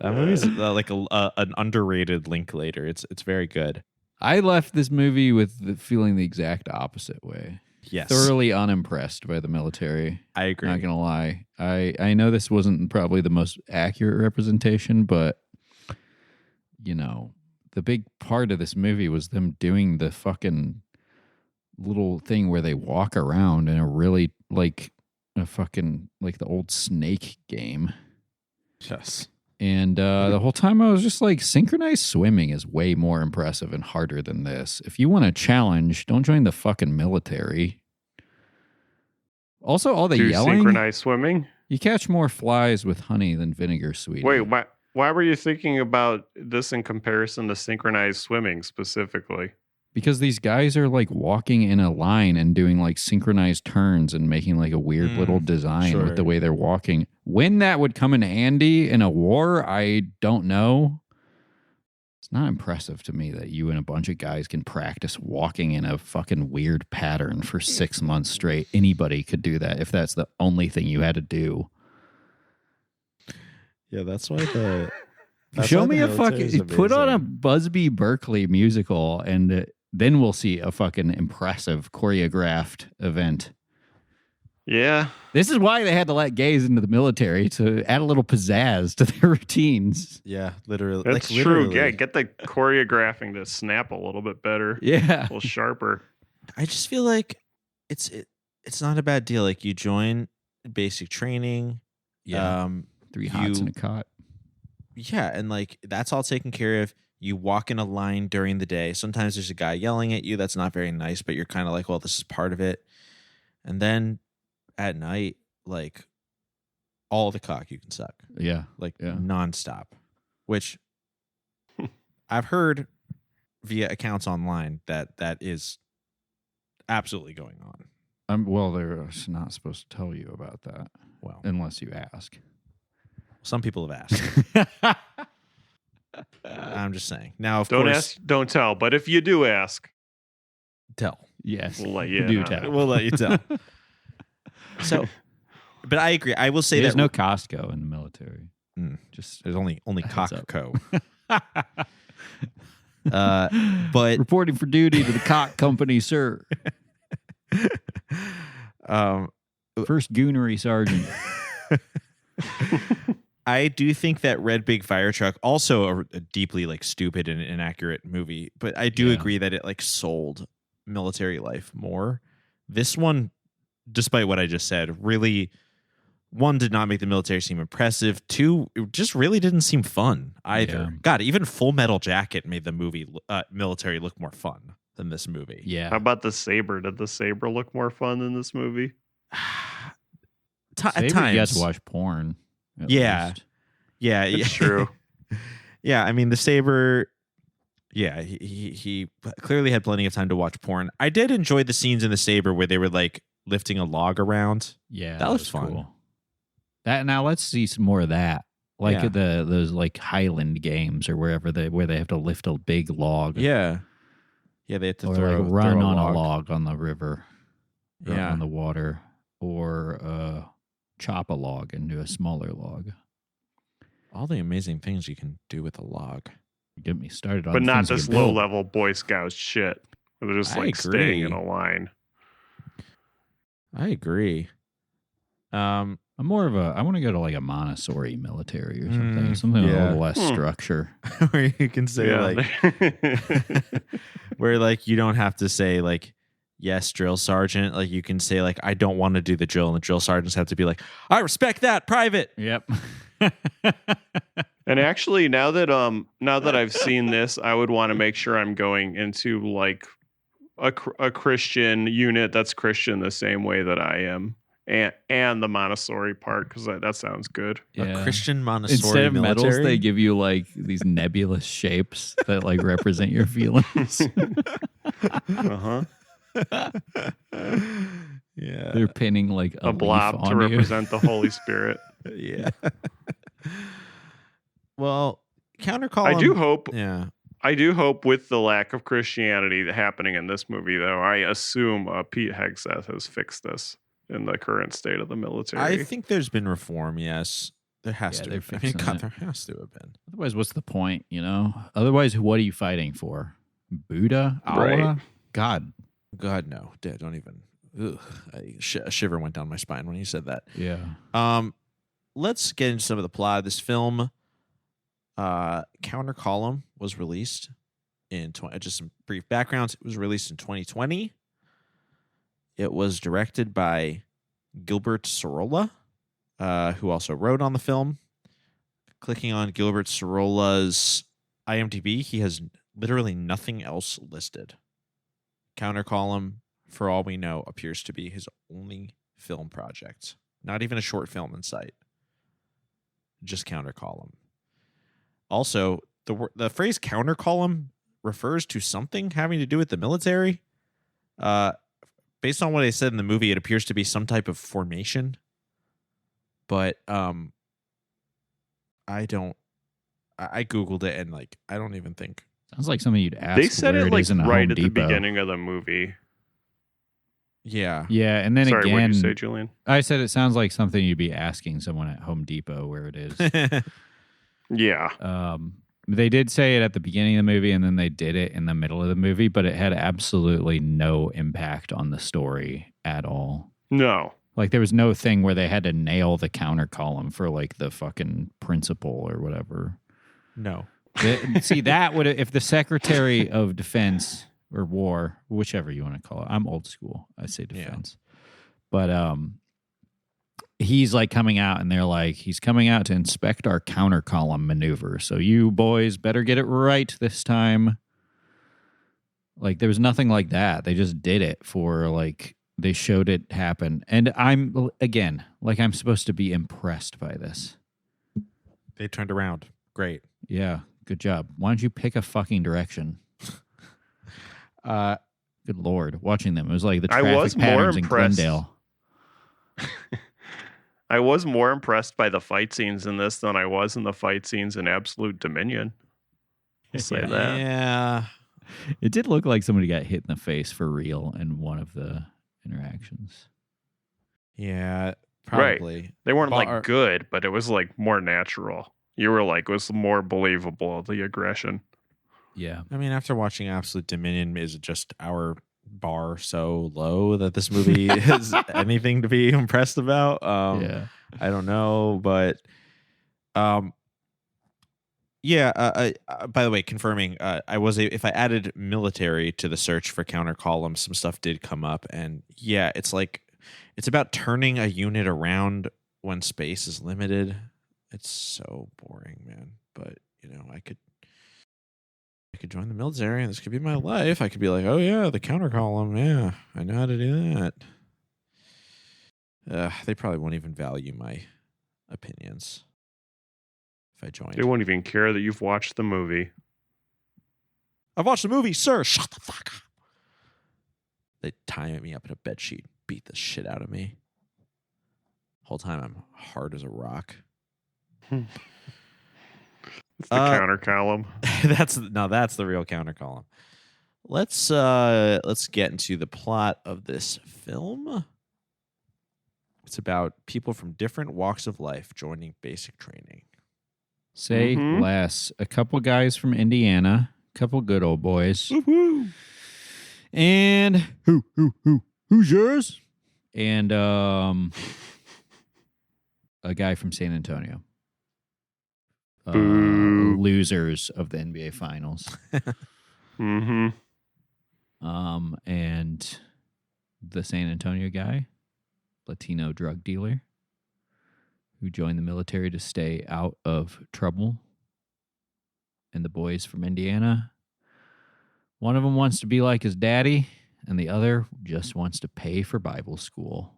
[SPEAKER 7] That movie's like an underrated Linklater. It's very good.
[SPEAKER 8] I left this movie with feeling the exact opposite way.
[SPEAKER 7] Yes.
[SPEAKER 8] Thoroughly unimpressed by the military.
[SPEAKER 7] I agree.
[SPEAKER 8] Not gonna lie. I know this wasn't probably the most accurate representation, but you know, the big part of this movie was them doing the fucking little thing where they walk around in a really like a fucking like the old Snake game.
[SPEAKER 7] Yes.
[SPEAKER 8] And the whole time I was just like, synchronized swimming is way more impressive and harder than this. If you want a challenge, don't join the fucking military. Also, all the
[SPEAKER 9] Do
[SPEAKER 8] yelling.
[SPEAKER 9] synchronized swimming.
[SPEAKER 8] You catch more flies with honey than vinegar, sweetie.
[SPEAKER 9] Wait, why were you thinking about this in comparison to synchronized swimming specifically?
[SPEAKER 8] Because these guys are like walking in a line and doing like synchronized turns and making like a weird little design
[SPEAKER 7] sure.
[SPEAKER 8] with the way they're walking. When that would come in handy in a war, I don't know. It's not impressive to me that you and a bunch of guys can practice walking in a fucking weird pattern for 6 months straight. Anybody could do that if that's the only thing you had to do.
[SPEAKER 7] Yeah, that's why the
[SPEAKER 8] Show me a fucking put on a Busby Berkeley musical, and then we'll see a fucking impressive choreographed event.
[SPEAKER 9] Yeah.
[SPEAKER 8] This is why they had to let gays into the military, to add a little pizzazz to their routines.
[SPEAKER 7] Yeah, literally.
[SPEAKER 9] That's
[SPEAKER 7] like,
[SPEAKER 9] true.
[SPEAKER 7] literally.
[SPEAKER 9] Yeah, get the choreographing to snap a little bit better.
[SPEAKER 8] Yeah.
[SPEAKER 9] A little sharper.
[SPEAKER 7] I just feel like it's not a bad deal. Like you join basic training.
[SPEAKER 8] Yeah. 3 hots in a cot.
[SPEAKER 7] Yeah, and like that's all taken care of. You walk in a line during the day. Sometimes there's a guy yelling at you. That's not very nice, but you're kind of like, well, this is part of it. And then at night, like all the cock you can suck.
[SPEAKER 8] Yeah.
[SPEAKER 7] Like
[SPEAKER 8] Yeah.
[SPEAKER 7] nonstop. Which I've heard via accounts online that is absolutely going on.
[SPEAKER 8] Well, they're not supposed to tell you about that.
[SPEAKER 7] Well,
[SPEAKER 8] unless you ask.
[SPEAKER 7] some people have asked. I'm just saying. Now, of
[SPEAKER 9] Don't
[SPEAKER 7] course,
[SPEAKER 9] ask, don't tell. But if you do ask,
[SPEAKER 7] tell.
[SPEAKER 8] Yes.
[SPEAKER 9] we'll let you
[SPEAKER 8] do
[SPEAKER 9] know.
[SPEAKER 8] tell.
[SPEAKER 7] We'll let you tell. So, but I agree. I will say
[SPEAKER 8] There's
[SPEAKER 7] that
[SPEAKER 8] no Costco in the military.
[SPEAKER 7] just there's only
[SPEAKER 8] Heads up.
[SPEAKER 7] Costco. But
[SPEAKER 8] Reporting for duty to the cock company, sir. First goonery sergeant.
[SPEAKER 7] I do think that Red Big Fire Truck, also a deeply like stupid and inaccurate movie, but I do agree that it like sold military life more. This one, despite what I just said, really, one, did not make the military seem impressive. Two, it just really didn't seem fun either.
[SPEAKER 8] Yeah.
[SPEAKER 7] God, even Full Metal Jacket made the movie military look more fun than this movie.
[SPEAKER 8] Yeah.
[SPEAKER 9] How about the Saber? Did the Saber look more fun than this movie?
[SPEAKER 7] At
[SPEAKER 8] Saber,
[SPEAKER 7] times,
[SPEAKER 8] you have to watch porn. at
[SPEAKER 7] Yeah.
[SPEAKER 8] least.
[SPEAKER 7] Yeah,
[SPEAKER 9] It's true.
[SPEAKER 7] Yeah, I mean the Saber. Yeah, he clearly had plenty of time to watch porn. I did enjoy the scenes in the Saber where they were like lifting a log around.
[SPEAKER 8] Yeah,
[SPEAKER 7] That was fun.
[SPEAKER 8] Cool. That now let's see some more of that, like
[SPEAKER 7] Yeah.
[SPEAKER 8] those like Highland games or where they have to lift a big log.
[SPEAKER 7] Yeah, they had to
[SPEAKER 8] or
[SPEAKER 7] throw,
[SPEAKER 8] like run
[SPEAKER 7] throw
[SPEAKER 8] on a log on the river, or
[SPEAKER 7] Yeah.
[SPEAKER 8] on the water, or chop a log into a smaller log.
[SPEAKER 7] All the amazing things you can do with a log.
[SPEAKER 8] Get me started on,
[SPEAKER 9] But
[SPEAKER 8] the
[SPEAKER 9] not
[SPEAKER 8] things you
[SPEAKER 9] this
[SPEAKER 8] can build.
[SPEAKER 9] low-level Boy Scout shit. Where they're just
[SPEAKER 7] I
[SPEAKER 9] like staying
[SPEAKER 7] agree.
[SPEAKER 9] in a line.
[SPEAKER 7] I agree.
[SPEAKER 8] I'm more of a. I want to go to like a Montessori military or something. Something with a
[SPEAKER 7] yeah.
[SPEAKER 8] little less structure.
[SPEAKER 7] Where you can say like, where like you don't have to say like, yes, drill sergeant. Like you can say like, I don't want to do the drill, and the drill sergeants have to be like, I respect that, private.
[SPEAKER 8] Yep.
[SPEAKER 9] And actually, now that I've seen this, I would want to make sure I'm going into like a Christian unit that's Christian the same way that I am, and the Montessori part, because that sounds good.
[SPEAKER 7] A Christian Montessori
[SPEAKER 8] Instead of
[SPEAKER 7] military?
[SPEAKER 8] medals, they give you like these nebulous shapes that like represent your feelings.
[SPEAKER 9] Uh-huh.
[SPEAKER 7] Yeah.
[SPEAKER 8] They're pinning like a,
[SPEAKER 9] A blob
[SPEAKER 8] leaf
[SPEAKER 9] to
[SPEAKER 8] on you.
[SPEAKER 9] represent the Holy Spirit.
[SPEAKER 7] Yeah. Well, counter column.
[SPEAKER 9] I do hope.
[SPEAKER 7] Yeah.
[SPEAKER 9] I do hope with the lack of Christianity happening in this movie, though, I assume Pete Hegseth has fixed this in the current state of the military.
[SPEAKER 7] I think there's been reform. Yes, there has
[SPEAKER 8] Yeah,
[SPEAKER 7] to.
[SPEAKER 8] they're
[SPEAKER 7] I mean,
[SPEAKER 8] fixing
[SPEAKER 7] God,
[SPEAKER 8] it.
[SPEAKER 7] there has to have been.
[SPEAKER 8] Otherwise, what's the point? You know. Otherwise, what are you fighting for? Buddha? Allah?
[SPEAKER 9] Right.
[SPEAKER 8] God.
[SPEAKER 7] God, no. Don't even. Ugh. A shiver went down my spine when you said that.
[SPEAKER 8] Yeah.
[SPEAKER 7] Let's get into some of the plot of this film. Counter Column was released in just some brief backgrounds. It was released in 2020. It was directed by Gilbert Sorolla, who also wrote on the film. Clicking on Gilbert Sorolla's IMDb, he has literally nothing else listed. Counter Column, for all we know, appears to be his only film project. Not even a short film in sight. Just Counter Column. Also, the phrase counter column refers to something having to do with the military. Based on what I said in the movie, it appears to be some type of formation. But I Googled it and like I don't even think.
[SPEAKER 8] Sounds like something you'd ask.
[SPEAKER 9] they said
[SPEAKER 8] where
[SPEAKER 9] it like
[SPEAKER 8] is in a
[SPEAKER 9] right
[SPEAKER 8] Home
[SPEAKER 9] at the
[SPEAKER 8] Depot.
[SPEAKER 9] beginning of the movie.
[SPEAKER 7] Yeah.
[SPEAKER 8] Yeah, and then
[SPEAKER 9] Sorry, what
[SPEAKER 8] again,
[SPEAKER 9] did you say, Julian?
[SPEAKER 8] I said it sounds like something you'd be asking someone at Home Depot where it is.
[SPEAKER 9] Yeah.
[SPEAKER 8] They did say it at the beginning of the movie, and then they did it in the middle of the movie, but it had absolutely no impact on the story at all.
[SPEAKER 9] No.
[SPEAKER 8] Like there was no thing where they had to nail the counter column for like the fucking principal or whatever.
[SPEAKER 7] No.
[SPEAKER 8] See, that would if the Secretary of Defense or War, whichever you want to call it. I'm old school. I say defense. But he's like coming out and they're like, he's coming out to inspect our counter column maneuver. So you boys better get it right this time. Like there was nothing like that. They just did it for like, they showed it happen. And I'm supposed to be impressed by this.
[SPEAKER 7] They turned around. Great.
[SPEAKER 8] Yeah. Good job. Why don't you pick a fucking direction? Good Lord. Watching them. It was like the
[SPEAKER 9] I
[SPEAKER 8] traffic
[SPEAKER 9] was more
[SPEAKER 8] patterns in
[SPEAKER 9] impressed.
[SPEAKER 8] Glendale.
[SPEAKER 9] I was more impressed by the fight scenes in this than I was in the fight scenes in Absolute Dominion. I'll say that.
[SPEAKER 7] Yeah.
[SPEAKER 8] It did look like somebody got hit in the face for real in one of the interactions.
[SPEAKER 7] Yeah. Probably.
[SPEAKER 9] They weren't
[SPEAKER 7] Bar-
[SPEAKER 9] like good, but it was like more natural. You were like, it was more believable, the aggression.
[SPEAKER 8] Yeah.
[SPEAKER 7] I mean, after watching Absolute Dominion, is it just our bar so low that this movie is anything to be impressed about?
[SPEAKER 8] Yeah.
[SPEAKER 7] I don't know, but yeah. By the way, confirming, if I added military to the search for counter columns, some stuff did come up, and yeah, it's about turning a unit around when space is limited. It's so boring, man. But I could join the military, and this could be my life. I could be like, oh yeah, the counter column, yeah, I know how to do that. They probably won't even value my opinions if I joined.
[SPEAKER 9] They won't even care that you've watched the movie.
[SPEAKER 7] I've watched the movie, sir. Shut the fuck up. They tie me up in a bedsheet, beat the shit out of me. Whole time I'm hard as a rock.
[SPEAKER 9] It's the counter column.
[SPEAKER 7] That's the real counter column. Let's get into the plot of this film. It's about people from different walks of life joining basic training.
[SPEAKER 8] Say less. A couple guys from Indiana, a couple good old boys.
[SPEAKER 7] Woo-hoo.
[SPEAKER 8] And who's yours? And a guy from San Antonio. Losers of the NBA Finals.
[SPEAKER 9] Mm-hmm.
[SPEAKER 8] And the San Antonio guy, Latino drug dealer, who joined the military to stay out of trouble. And the boys from Indiana, one of them wants to be like his daddy, and the other just wants to pay for Bible school.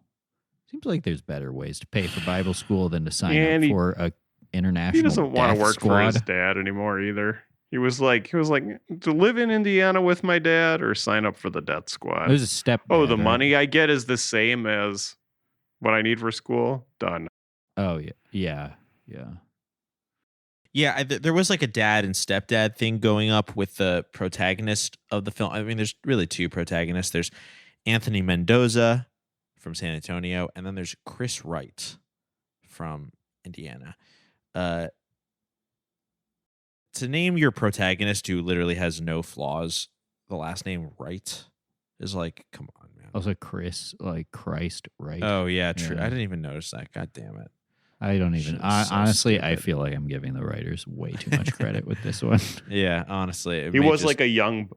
[SPEAKER 8] Seems like there's better ways to pay for Bible school than to sign up for a international.
[SPEAKER 9] He doesn't want to work
[SPEAKER 8] squad.
[SPEAKER 9] for his dad anymore either. He was like to live in Indiana with my dad or sign up for the death squad.
[SPEAKER 8] There's a step.
[SPEAKER 9] Oh, the money I get is the same as what I need for school. Done.
[SPEAKER 8] Oh yeah.
[SPEAKER 7] Yeah, there was like a dad and stepdad thing going up with the protagonist of the film. I mean, there's really two protagonists. There's Anthony Mendoza from San Antonio, and then there's Chris Wright from Indiana. To name your protagonist who literally has no flaws, the last name Wright is like, come on, man.
[SPEAKER 8] Also, Chris, like Christ, right?
[SPEAKER 7] Oh yeah, true.
[SPEAKER 8] Yeah.
[SPEAKER 7] I didn't even notice that. God damn it.
[SPEAKER 8] I don't even. Honestly, I feel like I'm giving the writers way too much credit with this one.
[SPEAKER 7] Yeah, honestly,
[SPEAKER 9] he was like a young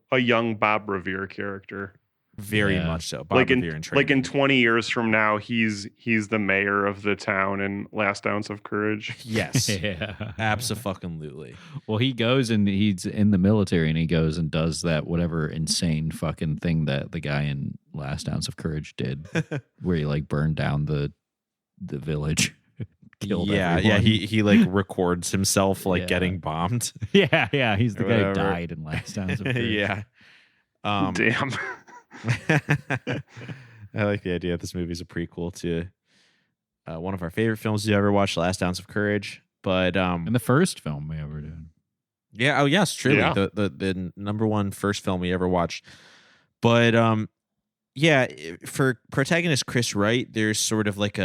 [SPEAKER 9] Bob Revere character.
[SPEAKER 7] Very much so. Bob
[SPEAKER 9] like
[SPEAKER 7] Revere
[SPEAKER 9] in 20 years from now, he's the mayor of the town in Last Ounce of Courage.
[SPEAKER 7] Yes,
[SPEAKER 8] yeah,
[SPEAKER 7] absolutely.
[SPEAKER 8] Well, he goes and he's in the military, and he goes and does that whatever insane fucking thing that the guy in Last Ounce of Courage did, where he like burned down the village.
[SPEAKER 7] Yeah, he like records himself like getting bombed.
[SPEAKER 8] Yeah, he's the guy who died in Last Ounce of Courage.
[SPEAKER 7] Yeah.
[SPEAKER 9] Damn.
[SPEAKER 7] I like the idea that this movie is a prequel to one of our favorite films you ever watched, Last Ounce of Courage. But
[SPEAKER 8] and the first film we ever did.
[SPEAKER 7] Yeah, oh yes, truly.
[SPEAKER 9] Yeah.
[SPEAKER 7] The number one first film we ever watched. But yeah, for protagonist Chris Wright, there's sort of like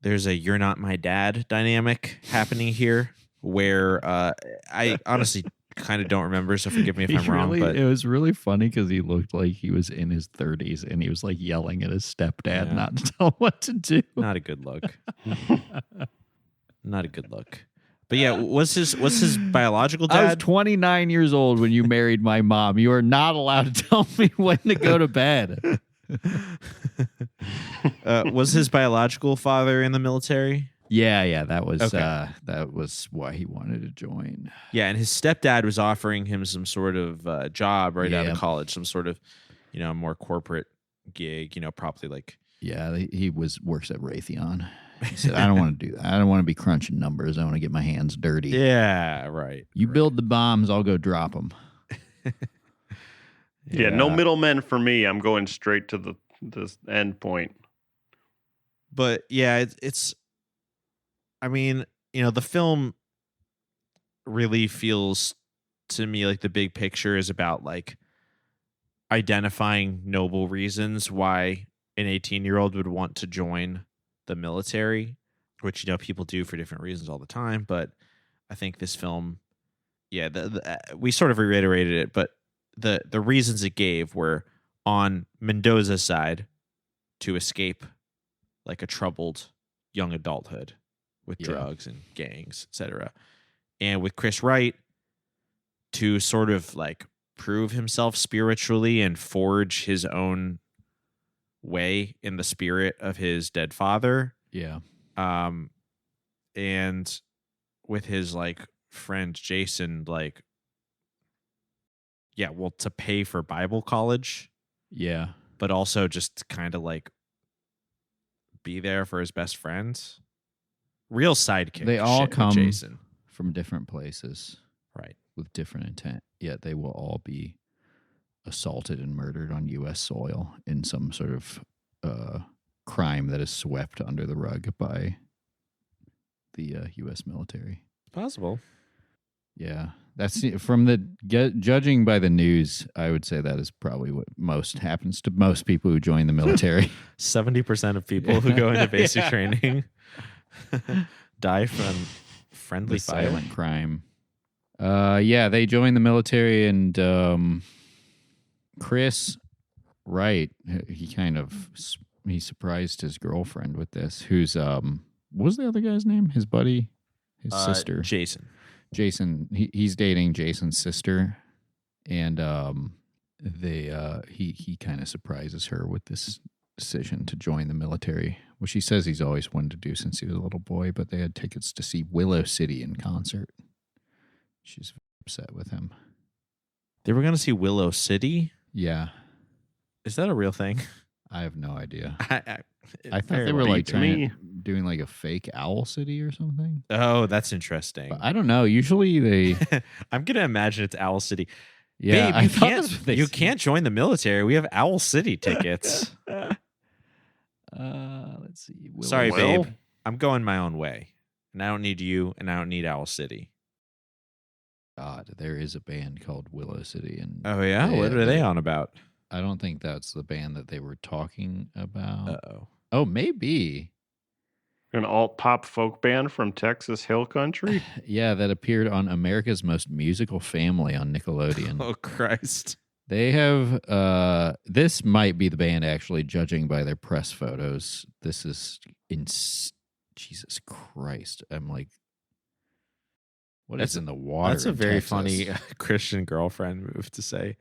[SPEAKER 7] there's a "you're not my dad" dynamic happening here, where I honestly kind of don't remember, so forgive me if I'm wrong. But
[SPEAKER 8] it was really funny because he looked like he was in his 30s, and he was like yelling at his stepdad not to tell him what to do.
[SPEAKER 7] Not a good look. Not a good look. But yeah, was his biological dad?
[SPEAKER 8] I was 29 years old when you married my mom. You are not allowed to tell me when to go to bed.
[SPEAKER 7] Was his biological father in the military?
[SPEAKER 8] Yeah, that was
[SPEAKER 7] Okay.
[SPEAKER 8] that was why he wanted to join.
[SPEAKER 7] Yeah, and his stepdad was offering him some sort of job right out of college, some sort of, more corporate gig, probably like.
[SPEAKER 8] Yeah, he works at Raytheon. He said, I don't want to do that. I don't want to be crunching numbers. I want to get my hands dirty.
[SPEAKER 7] Yeah, right.
[SPEAKER 8] You build the bombs, I'll go drop them.
[SPEAKER 9] Yeah, no middlemen for me. I'm going straight to the end point.
[SPEAKER 7] But yeah, it's I mean, the film really feels to me like the big picture is about like identifying noble reasons why an 18-year-old would want to join the military, which, you know, people do for different reasons all the time. But I think this film, yeah, we sort of reiterated it, but the reasons it gave were on Mendoza's side to escape like a troubled young adulthood with drugs and gangs, etc. And with Chris Wright to sort of like prove himself spiritually and forge his own way in the spirit of his dead father.
[SPEAKER 8] Yeah.
[SPEAKER 7] And with his like friend Jason, like, yeah, well, to pay for Bible college.
[SPEAKER 8] Yeah.
[SPEAKER 7] But also just kind of like be there for his best friends. Real sidekick.
[SPEAKER 8] They all
[SPEAKER 7] shit with
[SPEAKER 8] come
[SPEAKER 7] Jason
[SPEAKER 8] from different places.
[SPEAKER 7] Right.
[SPEAKER 8] With different intent, yet they will all be assaulted and murdered on U.S. soil in some sort of crime that is swept under the rug by the U.S. military.
[SPEAKER 7] Possible.
[SPEAKER 8] Yeah, that's from the judging by the news. I would say that is probably what most happens to most people who join the military.
[SPEAKER 7] 70% of people who go into basic training die from friendly fire.
[SPEAKER 8] Silent crime. Yeah, they joined the military, and Chris Wright, he surprised his girlfriend with this. Who's what was the other guy's name? His buddy, his sister,
[SPEAKER 7] Jason.
[SPEAKER 8] Jason. He's dating Jason's sister, and he kind of surprises her with this decision to join the military, which he says he's always wanted to do since he was a little boy. But they had tickets to see Willow City in concert. She's upset with him.
[SPEAKER 7] They were going to see Willow City?
[SPEAKER 8] Yeah.
[SPEAKER 7] Is that a real thing?
[SPEAKER 8] I have no idea.
[SPEAKER 7] I
[SPEAKER 8] thought they were like doing like a fake Owl City or something.
[SPEAKER 7] Oh, that's interesting.
[SPEAKER 8] But I don't know. Usually they...
[SPEAKER 7] I'm going to imagine it's Owl City.
[SPEAKER 8] Yeah,
[SPEAKER 7] Babe, you can't join the military. We have Owl City tickets.
[SPEAKER 8] Let's see.
[SPEAKER 7] Sorry, babe. I'm going my own way. And I don't need you, and I don't need Owl City.
[SPEAKER 8] God, there is a band called Willow City. And
[SPEAKER 7] oh, yeah? What are they on about?
[SPEAKER 8] I don't think that's the band that they were talking about.
[SPEAKER 7] Uh-oh.
[SPEAKER 8] Oh, maybe.
[SPEAKER 9] An alt-pop folk band from Texas Hill Country?
[SPEAKER 8] Yeah, that appeared on America's Most Musical Family on Nickelodeon.
[SPEAKER 7] Oh, Christ.
[SPEAKER 8] They have, this might be the band actually, judging by their press photos. This is, Jesus Christ. I'm like, is in the water?
[SPEAKER 7] That's a very
[SPEAKER 8] Texas?
[SPEAKER 7] funny Christian girlfriend move to say.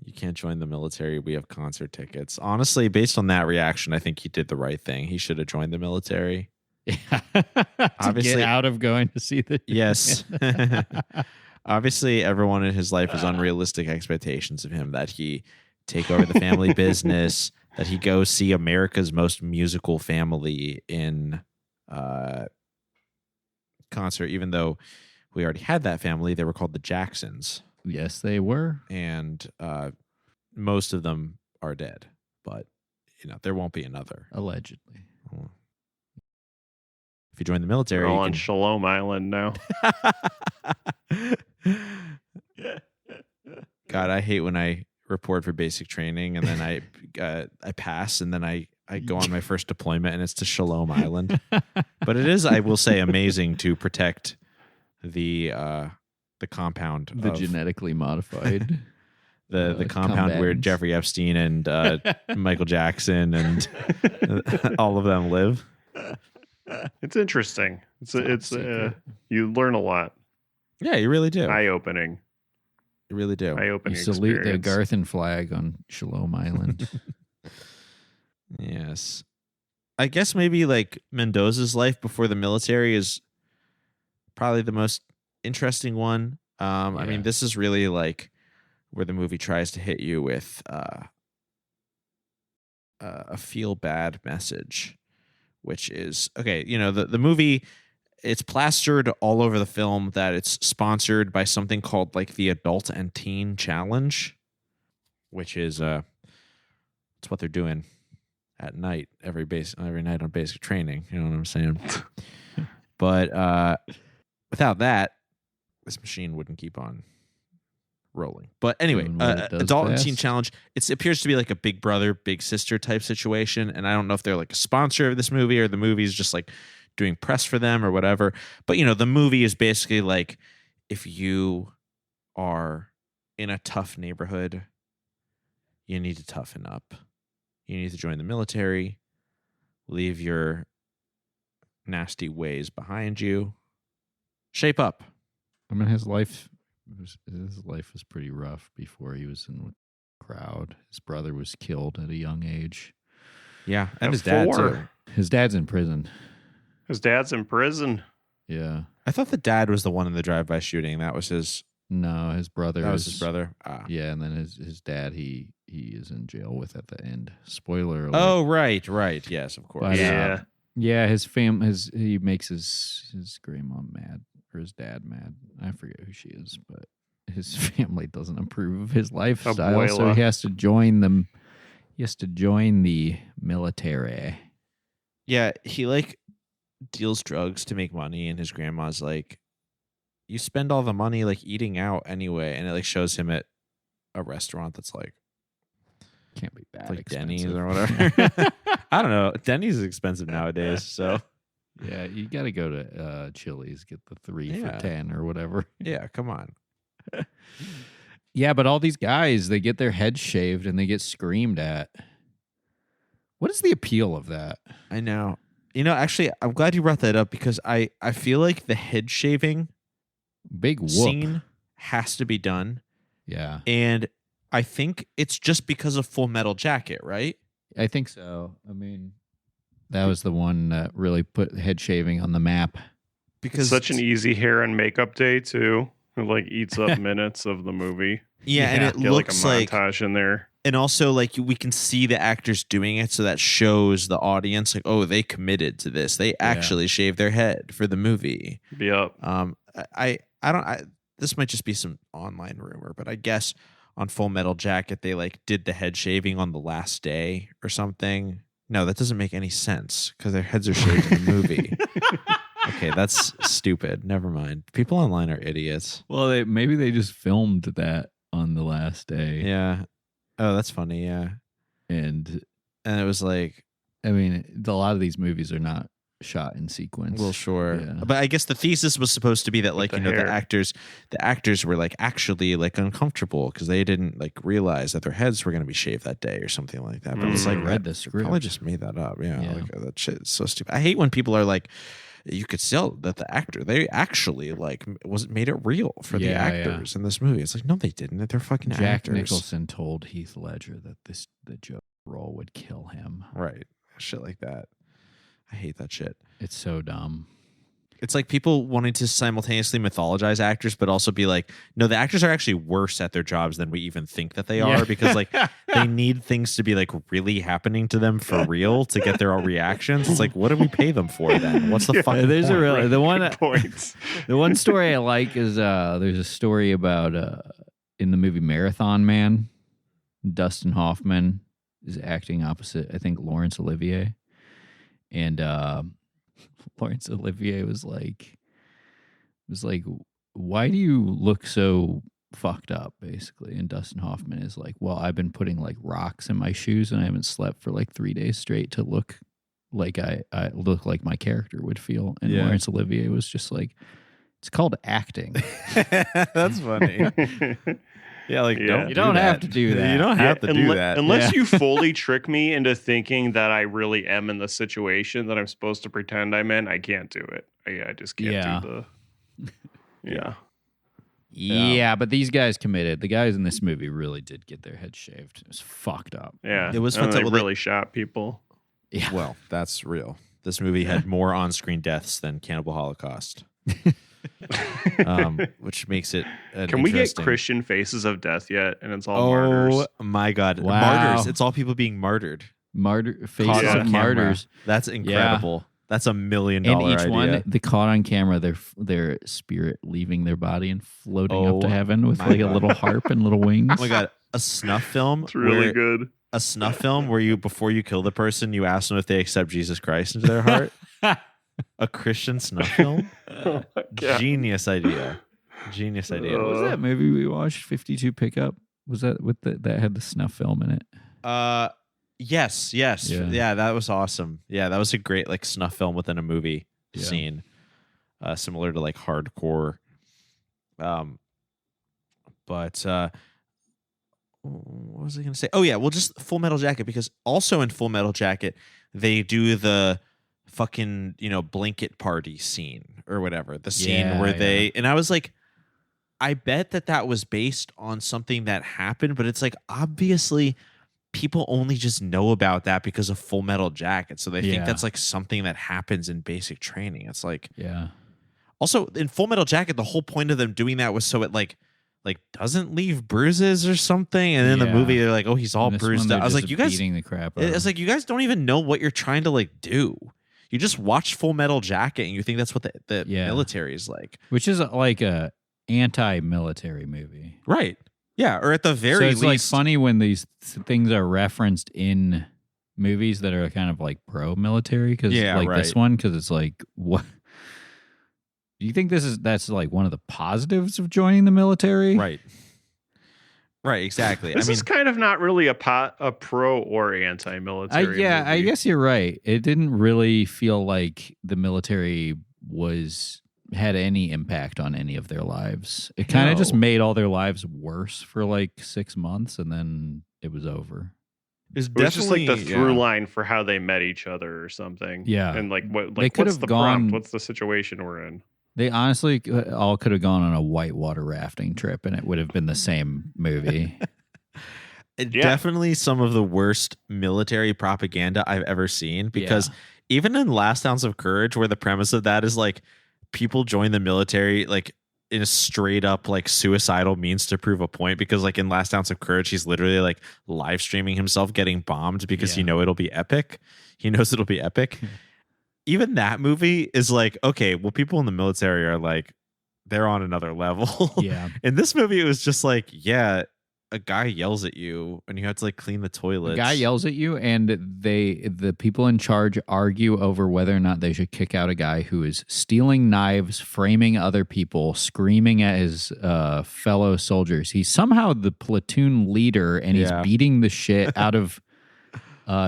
[SPEAKER 7] You can't join the military. We have concert tickets. Honestly, based on that reaction, I think he did the right thing. He should have joined the military.
[SPEAKER 8] Yeah.
[SPEAKER 7] Obviously,
[SPEAKER 8] get out of going to see the...
[SPEAKER 7] Yes. Obviously, everyone in his life has unrealistic expectations of him, that he take over the family business, that he go see America's Most Musical Family in concert, even though we already had that family. They were called the Jacksons.
[SPEAKER 8] Yes, they were.
[SPEAKER 7] And most of them are dead. But, there won't be another.
[SPEAKER 8] Allegedly.
[SPEAKER 7] If you join the military...
[SPEAKER 9] They're all on Shalom Island now.
[SPEAKER 7] God, I hate when I report for basic training and then I pass and then I go on my first deployment and it's to Shalom Island. But it is, I will say, amazing to protect the compound,
[SPEAKER 8] the genetically modified,
[SPEAKER 7] the compound where Jeffrey Epstein and Michael Jackson and all of them live.
[SPEAKER 9] It's interesting. It's you learn a lot.
[SPEAKER 7] Yeah, you really do.
[SPEAKER 9] Eye opening.
[SPEAKER 7] You really do.
[SPEAKER 9] Eye opening.
[SPEAKER 8] You salute the Garthan flag on Shalom Island.
[SPEAKER 7] Yes. I guess maybe like Mendoza's life before the military is probably the most interesting one. I mean, this is really like where the movie tries to hit you with a feel bad message, which is, okay, the movie, it's plastered all over the film that it's sponsored by something called like the Adult and Teen Challenge, which is it's what they're doing at night every night on basic training. You know what I'm saying? But without that, this machine wouldn't keep on rolling. But anyway,
[SPEAKER 8] Doing what it does
[SPEAKER 7] adult and
[SPEAKER 8] best.
[SPEAKER 7] teen challenge. It appears to be like a big brother, big sister type situation. And I don't know if they're like a sponsor of this movie or the movie is just like doing press for them or whatever. But the movie is basically like if you are in a tough neighborhood, you need to toughen up. You need to join the military, leave your nasty ways behind you, shape up.
[SPEAKER 8] I mean, his life was pretty rough before he was in the crowd. His brother was killed at a young age.
[SPEAKER 7] Yeah, and
[SPEAKER 9] At
[SPEAKER 7] his dad
[SPEAKER 9] 4.
[SPEAKER 7] too.
[SPEAKER 8] His dad's in prison.
[SPEAKER 9] His dad's in prison.
[SPEAKER 8] Yeah.
[SPEAKER 7] I thought the dad was the one in the drive-by shooting. That was his.
[SPEAKER 8] No, his brother.
[SPEAKER 7] That was his brother. Ah.
[SPEAKER 8] Yeah, and then his dad he is in jail with at the end. Spoiler alert.
[SPEAKER 7] Oh, right. Yes, of course.
[SPEAKER 8] But,
[SPEAKER 9] Yeah.
[SPEAKER 8] Yeah, he makes his grandma mad or his dad mad. I forget who she is, but his family doesn't approve of his lifestyle, so
[SPEAKER 9] Abuela.
[SPEAKER 8] he has to join them. He has to join the military.
[SPEAKER 7] Yeah, he like deals drugs to make money, and his grandma's like, "You spend all the money like eating out anyway," and it like shows him at a restaurant that's like
[SPEAKER 8] Can't be that
[SPEAKER 7] like
[SPEAKER 8] expensive.
[SPEAKER 7] Denny's or whatever. I don't know. Denny's is expensive nowadays, so
[SPEAKER 8] Yeah, you got to go to Chili's, get the 3
[SPEAKER 7] Yeah.
[SPEAKER 8] for 10 or whatever.
[SPEAKER 7] yeah, come on.
[SPEAKER 8] Yeah, but all these guys, they get their heads shaved and they get screamed at. What is the appeal of that?
[SPEAKER 7] I know. Actually, I'm glad you brought that up because I feel like the head shaving
[SPEAKER 8] Big whoop.
[SPEAKER 7] scene has to be done,
[SPEAKER 8] Yeah,
[SPEAKER 7] and I think it's just because of Full Metal Jacket, right?
[SPEAKER 8] I think so. I mean, that was the one that really put head shaving on the map.
[SPEAKER 7] Because
[SPEAKER 9] Such an easy hair and makeup day too. It like eats up minutes of the movie.
[SPEAKER 7] yeah, and it
[SPEAKER 9] Get like a
[SPEAKER 7] looks like
[SPEAKER 9] montage in there.
[SPEAKER 7] and also like we can see the actors doing it, so that shows the audience like, oh, they committed to this. They actually shaved their head for the movie.
[SPEAKER 9] Yep.
[SPEAKER 7] This might just be some online rumor, but I guess on Full Metal Jacket they like did the head shaving on the last day or something. No, that doesn't make any sense because their heads are shaved in the movie. Okay, that's stupid. Never mind. People online are idiots.
[SPEAKER 8] Well, maybe they just filmed that on the last day.
[SPEAKER 7] Yeah. Oh, that's funny. Yeah.
[SPEAKER 8] And
[SPEAKER 7] And it was like,
[SPEAKER 8] I mean, a lot of these movies are not shot in sequence.
[SPEAKER 7] well, sure.
[SPEAKER 8] Yeah.
[SPEAKER 7] But I guess the thesis was supposed to be that like,
[SPEAKER 9] the
[SPEAKER 7] the
[SPEAKER 9] hair.
[SPEAKER 7] actors were like actually like uncomfortable because they didn't like realize that their heads were going to be shaved that day or something like that. But it's
[SPEAKER 8] I
[SPEAKER 7] like,
[SPEAKER 8] read the
[SPEAKER 7] they
[SPEAKER 8] script.
[SPEAKER 7] probably just made that up. Yeah.
[SPEAKER 8] Yeah.
[SPEAKER 7] Like that shit is so stupid. I hate when people are like, you could tell that the actor, they actually like made it real for the
[SPEAKER 8] Yeah,
[SPEAKER 7] actors in this movie. It's like, no, they didn't. They're fucking
[SPEAKER 8] Jack
[SPEAKER 7] actors.
[SPEAKER 8] Nicholson told Heath Ledger that the Joker role would kill him.
[SPEAKER 7] Right. Shit like that. I hate that shit.
[SPEAKER 8] It's so dumb.
[SPEAKER 7] It's like people wanting to simultaneously mythologize actors, but also be like, no, the actors are actually worse at their jobs than we even think that they are because like they need things to be like really happening to them for real to get their own reactions. It's like, what do we pay them for then? What's the fucking
[SPEAKER 8] There's
[SPEAKER 7] point?
[SPEAKER 8] a real the one
[SPEAKER 9] Points.
[SPEAKER 8] the one story I like is there's a story about in the movie Marathon Man, Dustin Hoffman is acting opposite, I think, Laurence Olivier. And Laurence Olivier was like, why do you look so fucked up, basically? And Dustin Hoffman is like, well, I've been putting like rocks in my shoes and I haven't slept for like 3 days straight to look like I look like my character would feel. And
[SPEAKER 7] Yeah.
[SPEAKER 8] Laurence Olivier was just like, it's called acting.
[SPEAKER 7] That's funny. Yeah, like
[SPEAKER 9] Yeah.
[SPEAKER 8] You don't have to do that.
[SPEAKER 7] You don't have to do that.
[SPEAKER 9] Unless you fully trick me into thinking that I really am in the situation that I'm supposed to pretend I'm in, I can't do it. I just can't
[SPEAKER 8] Yeah.
[SPEAKER 9] do the. Yeah.
[SPEAKER 8] Yeah, but these guys committed. The guys in this movie really did get their heads shaved. It was fucked up.
[SPEAKER 9] Yeah.
[SPEAKER 7] It was
[SPEAKER 9] and
[SPEAKER 7] fucked
[SPEAKER 9] they
[SPEAKER 7] up. Well,
[SPEAKER 9] really shot people.
[SPEAKER 8] Yeah.
[SPEAKER 7] Well, that's real. This movie had more on-screen deaths than Cannibal Holocaust, which makes it an
[SPEAKER 9] Can we get
[SPEAKER 7] interesting-
[SPEAKER 9] Christian faces of death yet? And it's all
[SPEAKER 7] Oh
[SPEAKER 9] martyrs.
[SPEAKER 7] my God,
[SPEAKER 8] Wow.
[SPEAKER 7] martyrs! It's all people being martyred.
[SPEAKER 8] Faces
[SPEAKER 7] Caught on
[SPEAKER 8] of
[SPEAKER 7] camera.
[SPEAKER 8] martyrs.
[SPEAKER 7] That's incredible. That's $1 million
[SPEAKER 8] And each
[SPEAKER 7] idea.
[SPEAKER 8] one, they caught on camera their spirit leaving their body and floating up to
[SPEAKER 7] Oh
[SPEAKER 8] heaven with
[SPEAKER 7] my
[SPEAKER 8] like a
[SPEAKER 7] God.
[SPEAKER 8] little harp and little wings.
[SPEAKER 7] Oh my God, a snuff film.
[SPEAKER 9] It's really
[SPEAKER 7] where-
[SPEAKER 9] good.
[SPEAKER 7] A snuff film where you, before you kill the person, you ask them if they accept Jesus Christ into their heart. A Christian snuff film.
[SPEAKER 9] Oh my God.
[SPEAKER 7] Genius idea. Genius idea.
[SPEAKER 8] What was that movie we watched? 52 Pickup. Was that with that had the snuff film in it?
[SPEAKER 7] Yes. Yeah, that was awesome. Yeah, that was a great like snuff film within a movie scene. Similar to like hardcore. But what was I going to say? Oh yeah, well, just Full Metal Jacket, because also in Full Metal Jacket they do the fucking blanket party scene or whatever, the scene where they and I was like, I bet that was based on something that happened, but it's like obviously people only just know about that because of Full Metal Jacket, so they think that's like something that happens in basic training. It's like also in Full Metal Jacket the whole point of them doing that was so it like doesn't leave bruises or something, and in the movie they're like, oh, he's all bruised up. I was like, you guys
[SPEAKER 8] beating the crap out.
[SPEAKER 7] It's like you guys don't even know what you're trying to like do. You just watch Full Metal Jacket and you think that's what the military is like,
[SPEAKER 8] which is like a anti-military movie,
[SPEAKER 7] right? Yeah, or at the very
[SPEAKER 8] least, like funny when these things are referenced in movies that are kind of like pro-military, because this one, because it's like, what do you think that's like one of the positives of joining the military?
[SPEAKER 7] Right, exactly.
[SPEAKER 9] This is kind of not really a pro or anti-military movie.
[SPEAKER 8] I guess you're right. It didn't really feel like the military had any impact on any of their lives. It kind of just made all their lives worse for like 6 months, and then it was over.
[SPEAKER 9] It was just like the through line for how they met each other or something.
[SPEAKER 8] Yeah.
[SPEAKER 9] And like what's the prompt? What's the situation we're in?
[SPEAKER 8] They honestly all could have gone on a whitewater rafting trip, and it would have been the same movie.
[SPEAKER 7] Definitely some of the worst military propaganda I've ever seen, because even in Last Ounce of Courage, where the premise of that is like people join the military like in a straight up like suicidal means to prove a point, because like in Last Ounce of Courage he's literally like live streaming himself getting bombed because it'll be epic. He knows it'll be epic. Even that movie is like, okay, well, people in the military are like, they're on another level.
[SPEAKER 8] Yeah.
[SPEAKER 7] In this movie, it was just like, a guy yells at you and you have to like clean the toilets.
[SPEAKER 8] A guy yells at you, and the people in charge argue over whether or not they should kick out a guy who is stealing knives, framing other people, screaming at his fellow soldiers. He's somehow the platoon leader, and he's beating the shit out of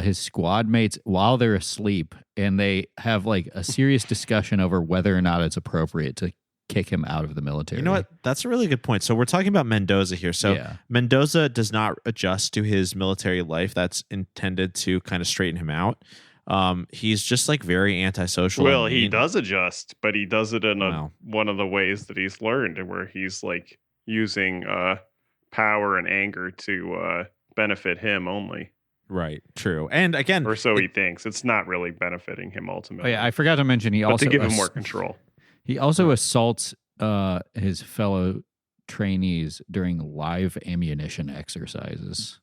[SPEAKER 8] his squad mates while they're asleep, and they have like a serious discussion over whether or not it's appropriate to kick him out of the military.
[SPEAKER 7] You know what? That's a really good point. So we're talking about Mendoza here. So Mendoza does not adjust to his military life. That's intended to kind of straighten him out. He's just like very antisocial.
[SPEAKER 9] Well, he does adjust, but he does it in one of the ways that he's learned, where he's like using power and anger to benefit him only.
[SPEAKER 7] Right. True. And again,
[SPEAKER 9] or so he thinks. It's not really benefiting him ultimately.
[SPEAKER 8] Oh, yeah, I forgot to mention
[SPEAKER 9] to give him more control.
[SPEAKER 8] He also assaults his fellow trainees during live ammunition exercises.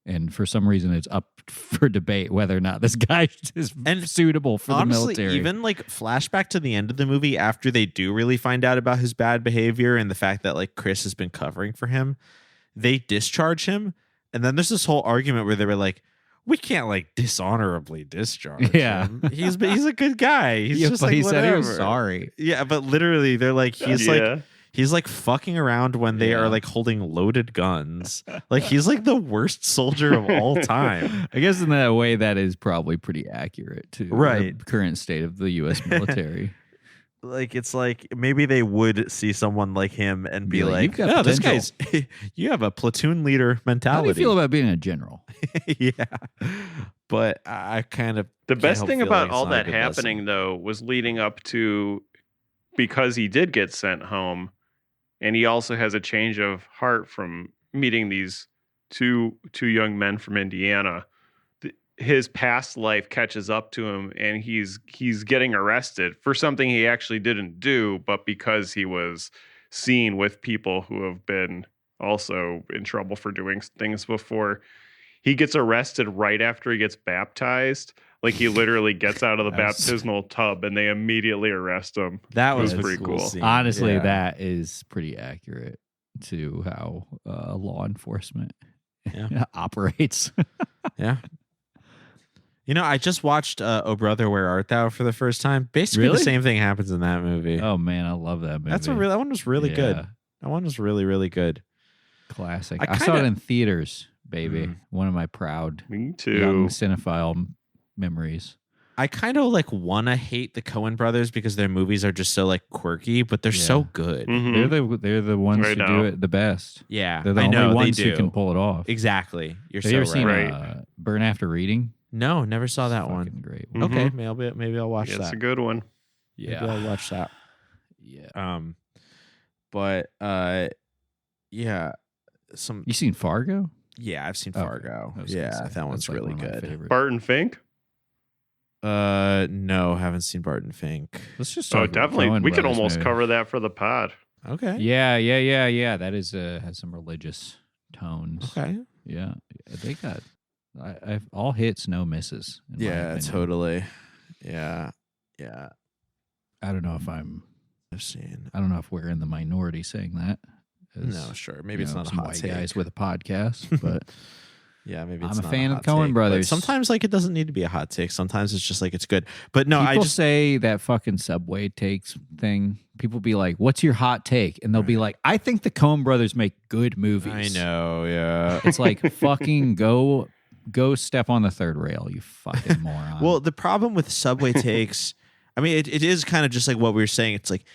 [SPEAKER 8] And for some reason, it's up for debate whether or not this guy is suitable for the military.
[SPEAKER 7] Even like flashback to the end of the movie, after they do really find out about his bad behavior and the fact that like Chris has been covering for him, they discharge him. And then there's this whole argument where they were like, we can't like dishonorably discharge him. He's a good guy. He's just like,
[SPEAKER 8] he
[SPEAKER 7] whatever.
[SPEAKER 8] said he was sorry.
[SPEAKER 7] Yeah, but literally they're like, he's like fucking around when they are like holding loaded guns. Like he's like the worst soldier of all time.
[SPEAKER 8] I guess in that way that is probably pretty accurate to the current state of the U.S. military.
[SPEAKER 7] Like it's like maybe they would see someone like him and be like,
[SPEAKER 8] no,
[SPEAKER 7] this guy's you have a platoon leader mentality.
[SPEAKER 8] How do you feel about being a general?
[SPEAKER 7] But I kind of
[SPEAKER 9] the best thing about all that happening though was leading up to, because he did get sent home, and he also has a change of heart from meeting these two young men from Indiana. His past life catches up to him, and he's getting arrested for something he actually didn't do, but because he was seen with people who have been also in trouble for doing things before. He gets arrested right after he gets baptized. Like he literally gets out of the baptismal tub and they immediately arrest him.
[SPEAKER 7] That was
[SPEAKER 9] pretty cool.
[SPEAKER 7] Scene.
[SPEAKER 8] Honestly, that is pretty accurate to how law enforcement operates.
[SPEAKER 7] Yeah. You know, I just watched "Oh Brother, Where Art Thou" for the first time. Basically,
[SPEAKER 8] Really?
[SPEAKER 7] the same thing happens in that movie.
[SPEAKER 8] Oh man, I love that movie.
[SPEAKER 7] That one was really good.
[SPEAKER 8] Yeah.
[SPEAKER 7] That one was really, really good.
[SPEAKER 8] Classic.
[SPEAKER 7] I
[SPEAKER 8] I saw it
[SPEAKER 7] kinda-
[SPEAKER 8] in theaters, baby. One of my proud
[SPEAKER 9] Me
[SPEAKER 8] young
[SPEAKER 9] too.
[SPEAKER 8] cinephile memories.
[SPEAKER 7] I kind of like want to hate the Coen brothers because their movies are just so like quirky, but they're so
[SPEAKER 8] Yeah.
[SPEAKER 7] good.
[SPEAKER 9] Mhm.
[SPEAKER 8] They're the ones
[SPEAKER 9] Right
[SPEAKER 8] who
[SPEAKER 9] now.
[SPEAKER 8] do it the best.
[SPEAKER 7] Yeah,
[SPEAKER 8] They're the
[SPEAKER 7] I
[SPEAKER 8] only
[SPEAKER 7] know
[SPEAKER 8] ones
[SPEAKER 7] they
[SPEAKER 8] who
[SPEAKER 7] do.
[SPEAKER 8] can pull it off.
[SPEAKER 7] Exactly. You're
[SPEAKER 8] Have
[SPEAKER 7] so
[SPEAKER 8] you ever seen
[SPEAKER 9] right.
[SPEAKER 8] Burn After Reading?
[SPEAKER 7] No, never saw that one.
[SPEAKER 8] Fucking great.
[SPEAKER 9] Mhm.
[SPEAKER 7] Okay, maybe I'll watch
[SPEAKER 9] Yeah, it's
[SPEAKER 7] that.
[SPEAKER 9] a good one.
[SPEAKER 7] Maybe I'll watch that.
[SPEAKER 8] Yeah.
[SPEAKER 7] But yeah,
[SPEAKER 8] You seen Fargo?
[SPEAKER 7] yeah, I've seen
[SPEAKER 8] Okay.
[SPEAKER 7] Fargo.
[SPEAKER 8] I was gonna
[SPEAKER 7] Yeah,
[SPEAKER 8] say,
[SPEAKER 7] that one's
[SPEAKER 8] that's, like,
[SPEAKER 7] really
[SPEAKER 8] one of my
[SPEAKER 7] good.
[SPEAKER 8] favorite.
[SPEAKER 9] Barton Fink.
[SPEAKER 7] No, haven't seen Barton Fink.
[SPEAKER 8] Let's just
[SPEAKER 9] Oh,
[SPEAKER 8] talk about
[SPEAKER 9] definitely.
[SPEAKER 8] Coen
[SPEAKER 9] We could
[SPEAKER 8] Brothers
[SPEAKER 9] almost
[SPEAKER 8] movie.
[SPEAKER 9] cover that for the pod.
[SPEAKER 7] Okay.
[SPEAKER 8] Yeah. That is has some religious tones.
[SPEAKER 7] Okay.
[SPEAKER 8] Yeah, they got I've all hits, no misses. in my
[SPEAKER 7] Yeah,
[SPEAKER 8] opinion.
[SPEAKER 7] totally. Yeah.
[SPEAKER 8] I don't know if we're in the minority saying that. as,
[SPEAKER 7] No, sure. Maybe
[SPEAKER 8] you
[SPEAKER 7] it's
[SPEAKER 8] know,
[SPEAKER 7] not a
[SPEAKER 8] some
[SPEAKER 7] hot
[SPEAKER 8] white
[SPEAKER 7] take.
[SPEAKER 8] guys with a podcast, but
[SPEAKER 7] Yeah, maybe
[SPEAKER 8] I'm
[SPEAKER 7] it's
[SPEAKER 8] a
[SPEAKER 7] not
[SPEAKER 8] fan of
[SPEAKER 7] hot
[SPEAKER 8] the Coen
[SPEAKER 7] take, but
[SPEAKER 8] brothers.
[SPEAKER 7] sometimes like it doesn't need to be a hot take. Sometimes it's just like it's good. But no,
[SPEAKER 8] people
[SPEAKER 7] I just
[SPEAKER 8] say that fucking Subway takes thing. People be like, "What's your hot take?" And they'll be like, "I think the Coen brothers make good movies."
[SPEAKER 7] I know, yeah.
[SPEAKER 8] It's like fucking go step on the third rail, you fucking moron.
[SPEAKER 7] Well, the problem with Subway takes, I mean, it is kind of just like what we were saying. It's like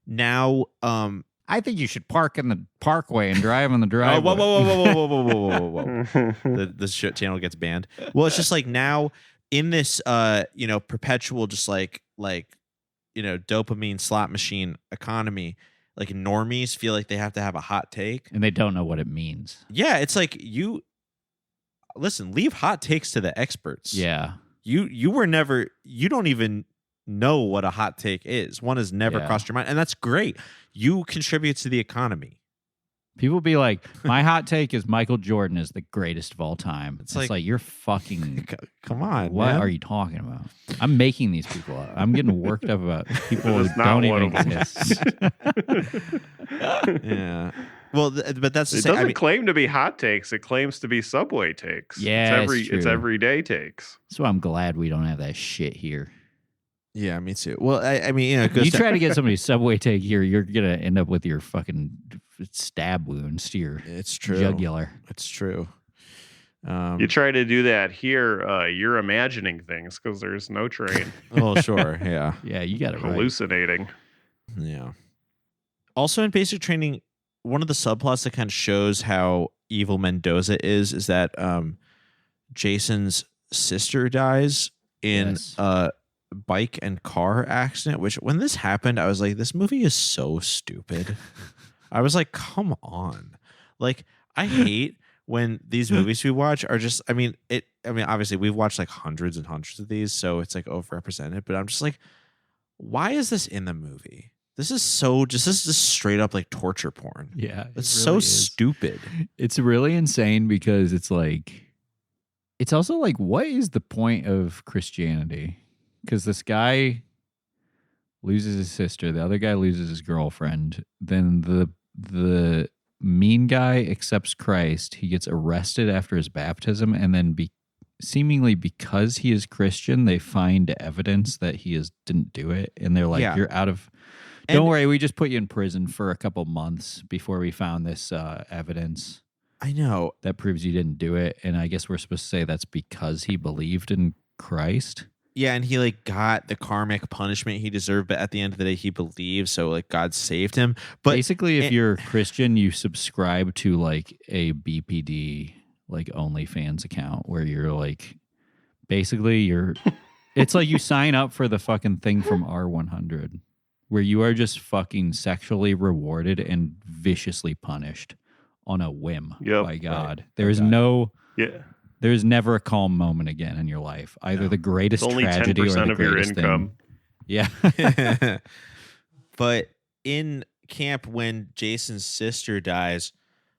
[SPEAKER 7] now,
[SPEAKER 8] I think you should park in the parkway and drive on the
[SPEAKER 7] oh,
[SPEAKER 8] driveway.
[SPEAKER 7] whoa. The shit channel gets banned. Well, it's just like now in this, perpetual, just like dopamine slot machine economy, like normies feel like they have to have a hot take.
[SPEAKER 8] And they don't know what it means.
[SPEAKER 7] Yeah, it's like leave hot takes to the experts.
[SPEAKER 8] Yeah.
[SPEAKER 7] You don't even know what a hot take is. One has never
[SPEAKER 8] Yeah.
[SPEAKER 7] crossed your mind, and that's great. You contribute to the economy.
[SPEAKER 8] People be like, my hot take is Michael Jordan is the greatest of all time. It's
[SPEAKER 7] like-
[SPEAKER 8] like you're fucking.
[SPEAKER 7] Come on,
[SPEAKER 8] What
[SPEAKER 7] man.
[SPEAKER 8] are you talking about? I'm making these people up. I'm getting worked up about people who
[SPEAKER 9] That's not
[SPEAKER 8] don't
[SPEAKER 9] one
[SPEAKER 8] even
[SPEAKER 9] of them.
[SPEAKER 8] exist.
[SPEAKER 7] Yeah. Well, but that's the
[SPEAKER 9] It
[SPEAKER 7] same.
[SPEAKER 9] doesn't claim to be hot takes. It claims to be Subway takes.
[SPEAKER 8] Yeah,
[SPEAKER 9] it's
[SPEAKER 8] it's true.
[SPEAKER 9] everyday takes.
[SPEAKER 8] So I'm glad we don't have that shit here.
[SPEAKER 7] yeah, me too. Well, I mean, it goes
[SPEAKER 8] You
[SPEAKER 7] to-
[SPEAKER 8] try to get somebody's Subway take here, you're gonna end up with your fucking stab wounds to your
[SPEAKER 7] It's true.
[SPEAKER 8] jugular.
[SPEAKER 7] It's true.
[SPEAKER 9] You try to do that here, you're imagining things because there's no train.
[SPEAKER 7] Oh, sure. Yeah.
[SPEAKER 8] Yeah, you got it right.
[SPEAKER 9] Hallucinating.
[SPEAKER 7] Yeah. Also, in basic training, one of the subplots that kind of shows how evil Mendoza is that Jason's sister dies in
[SPEAKER 8] Yes.
[SPEAKER 7] a bike and car accident. Which, when this happened, I was like, this movie is so stupid. I was like, come on. Like, I hate when these movies we watch are just. I mean, obviously we've watched like hundreds and hundreds of these, so it's like overrepresented. But I'm just like, why is this in the movie? This is just straight up like torture porn.
[SPEAKER 8] Yeah.
[SPEAKER 7] It's so stupid.
[SPEAKER 8] It's really insane because it's also like, what is the point of Christianity? Because this guy loses his sister, the other guy loses his girlfriend, then the mean guy accepts Christ, he gets arrested after his baptism, and then seemingly because he is Christian, they find evidence that he didn't do it, and they're like,
[SPEAKER 7] Yeah.
[SPEAKER 8] you're out of.
[SPEAKER 7] And-
[SPEAKER 8] Don't worry, we just put you in prison for a couple months before we found this evidence
[SPEAKER 7] I know.
[SPEAKER 8] that proves you didn't do it. And I guess we're supposed to say that's because he believed in Christ.
[SPEAKER 7] Yeah, and he like got the karmic punishment he deserved, but at the end of the day, he believed, so like God saved him. But
[SPEAKER 8] Basically, if
[SPEAKER 7] it-
[SPEAKER 8] you're Christian, you subscribe to like a BPD, like OnlyFans account where you're like, basically it's like you sign up for the fucking thing from R100 where you are just fucking sexually rewarded and viciously punished on a whim
[SPEAKER 9] Yep.
[SPEAKER 8] by God.
[SPEAKER 7] Right.
[SPEAKER 8] There is
[SPEAKER 7] God.
[SPEAKER 9] Yeah.
[SPEAKER 8] There's never a calm moment again in your life. Either the greatest
[SPEAKER 9] It's only
[SPEAKER 8] tragedy or
[SPEAKER 9] 10%
[SPEAKER 8] the
[SPEAKER 9] of your
[SPEAKER 8] greatest
[SPEAKER 9] income.
[SPEAKER 8] thing. Yeah.
[SPEAKER 7] but in camp, when Jason's sister dies,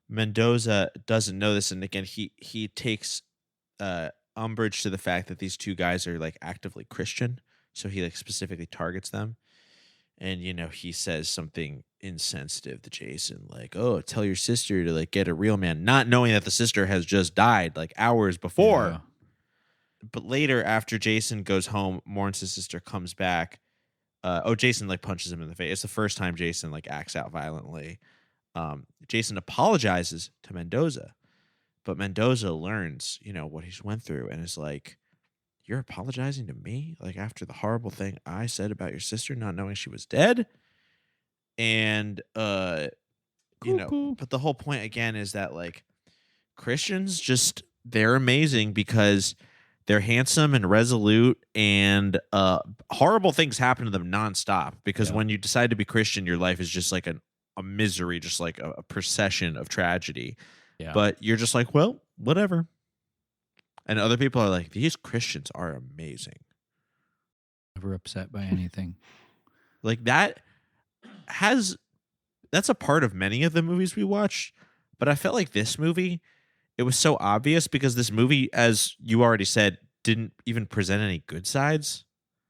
[SPEAKER 7] Mendoza doesn't know this, and again, he takes umbrage to the fact that these two guys are like actively Christian, so he like specifically targets them. And, he says something insensitive to Jason, like, oh, tell your sister to like get a real man, not knowing that the sister has just died like hours before. but later, after Jason goes home, mourns his sister, comes back. Jason like punches him in the face. It's the first time Jason like acts out violently. Jason apologizes to Mendoza, but Mendoza learns, what he's went through, and is like, "You're apologizing to me? Like after the horrible thing I said about your sister, not knowing she was dead?" And but the whole point again is that like Christians they're amazing because they're handsome and resolute, and horrible things happen to them nonstop. Because when you decide to be Christian, your life is just like a misery, just like a procession of tragedy. Yeah. But you're just like, well, whatever. And other people are like, these Christians are amazing.
[SPEAKER 8] Never upset by anything.
[SPEAKER 7] Like that's a part of many of the movies we watched. But I felt like this movie, it was so obvious because this movie, as you already said, didn't even present any good sides.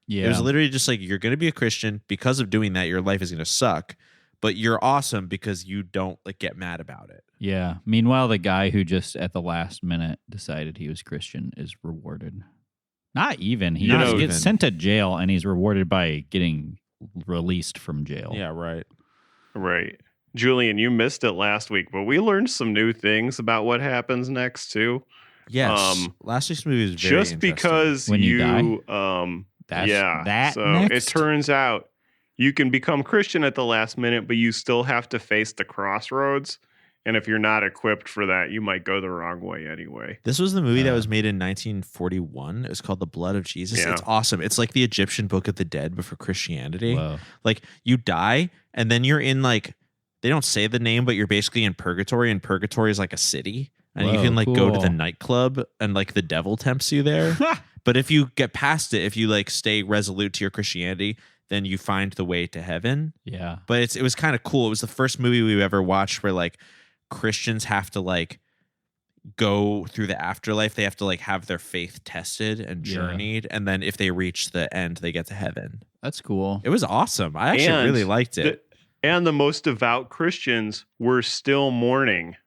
[SPEAKER 7] Yeah. It was literally just like, you're going to be a Christian. Because of doing that, your life is going to suck. But you're awesome because you don't like get mad about it.
[SPEAKER 8] Yeah. Meanwhile, the guy who just at the last minute decided he was Christian is rewarded. Not even. He gets sent to jail, and he's rewarded by getting released from jail.
[SPEAKER 7] Yeah, right.
[SPEAKER 9] Right. Julian, you missed it last week, but we learned some new things about what happens next too.
[SPEAKER 7] Yes. Last week's movie was very
[SPEAKER 9] just because
[SPEAKER 8] when you die?
[SPEAKER 9] That so
[SPEAKER 8] next?
[SPEAKER 9] It turns out you can become Christian at the last minute, but you still have to face the crossroads. And if you're not equipped for that, you might go the wrong way anyway.
[SPEAKER 7] This was the movie that was made in 1941. It was called The Blood of Jesus. Yeah. It's awesome. It's like the Egyptian Book of the Dead, but for Christianity.
[SPEAKER 8] Whoa.
[SPEAKER 7] Like you die, and then you're in like, they don't say the name, but you're basically in purgatory, and purgatory is like a city. And you can like go to the nightclub, and like the devil tempts you there. But if you get past it, if you like stay resolute to your Christianity, then you find the way to heaven.
[SPEAKER 8] Yeah.
[SPEAKER 7] But it was kind of cool. It was the first movie we've ever watched where like Christians have to like go through the afterlife. They have to like have their faith tested and journeyed. And then if they reach the end, they get to heaven.
[SPEAKER 8] That's cool.
[SPEAKER 7] It was awesome. I actually really liked it.
[SPEAKER 9] And the most devout Christians were still mourning.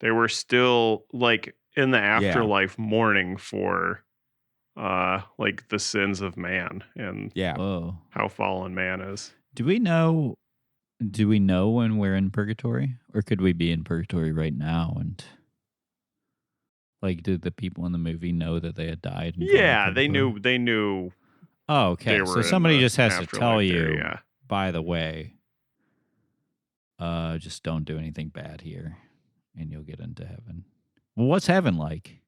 [SPEAKER 9] They were still like in the afterlife mourning for like the sins of man and how fallen man is.
[SPEAKER 8] Do we know when we're in purgatory, or could we be in purgatory right now? And like, did the people in the movie know that they had died?
[SPEAKER 9] Yeah, they knew.
[SPEAKER 8] Oh, okay. So somebody just has to tell you, by the way, just don't do anything bad here, and you'll get into heaven. Well, what's heaven like?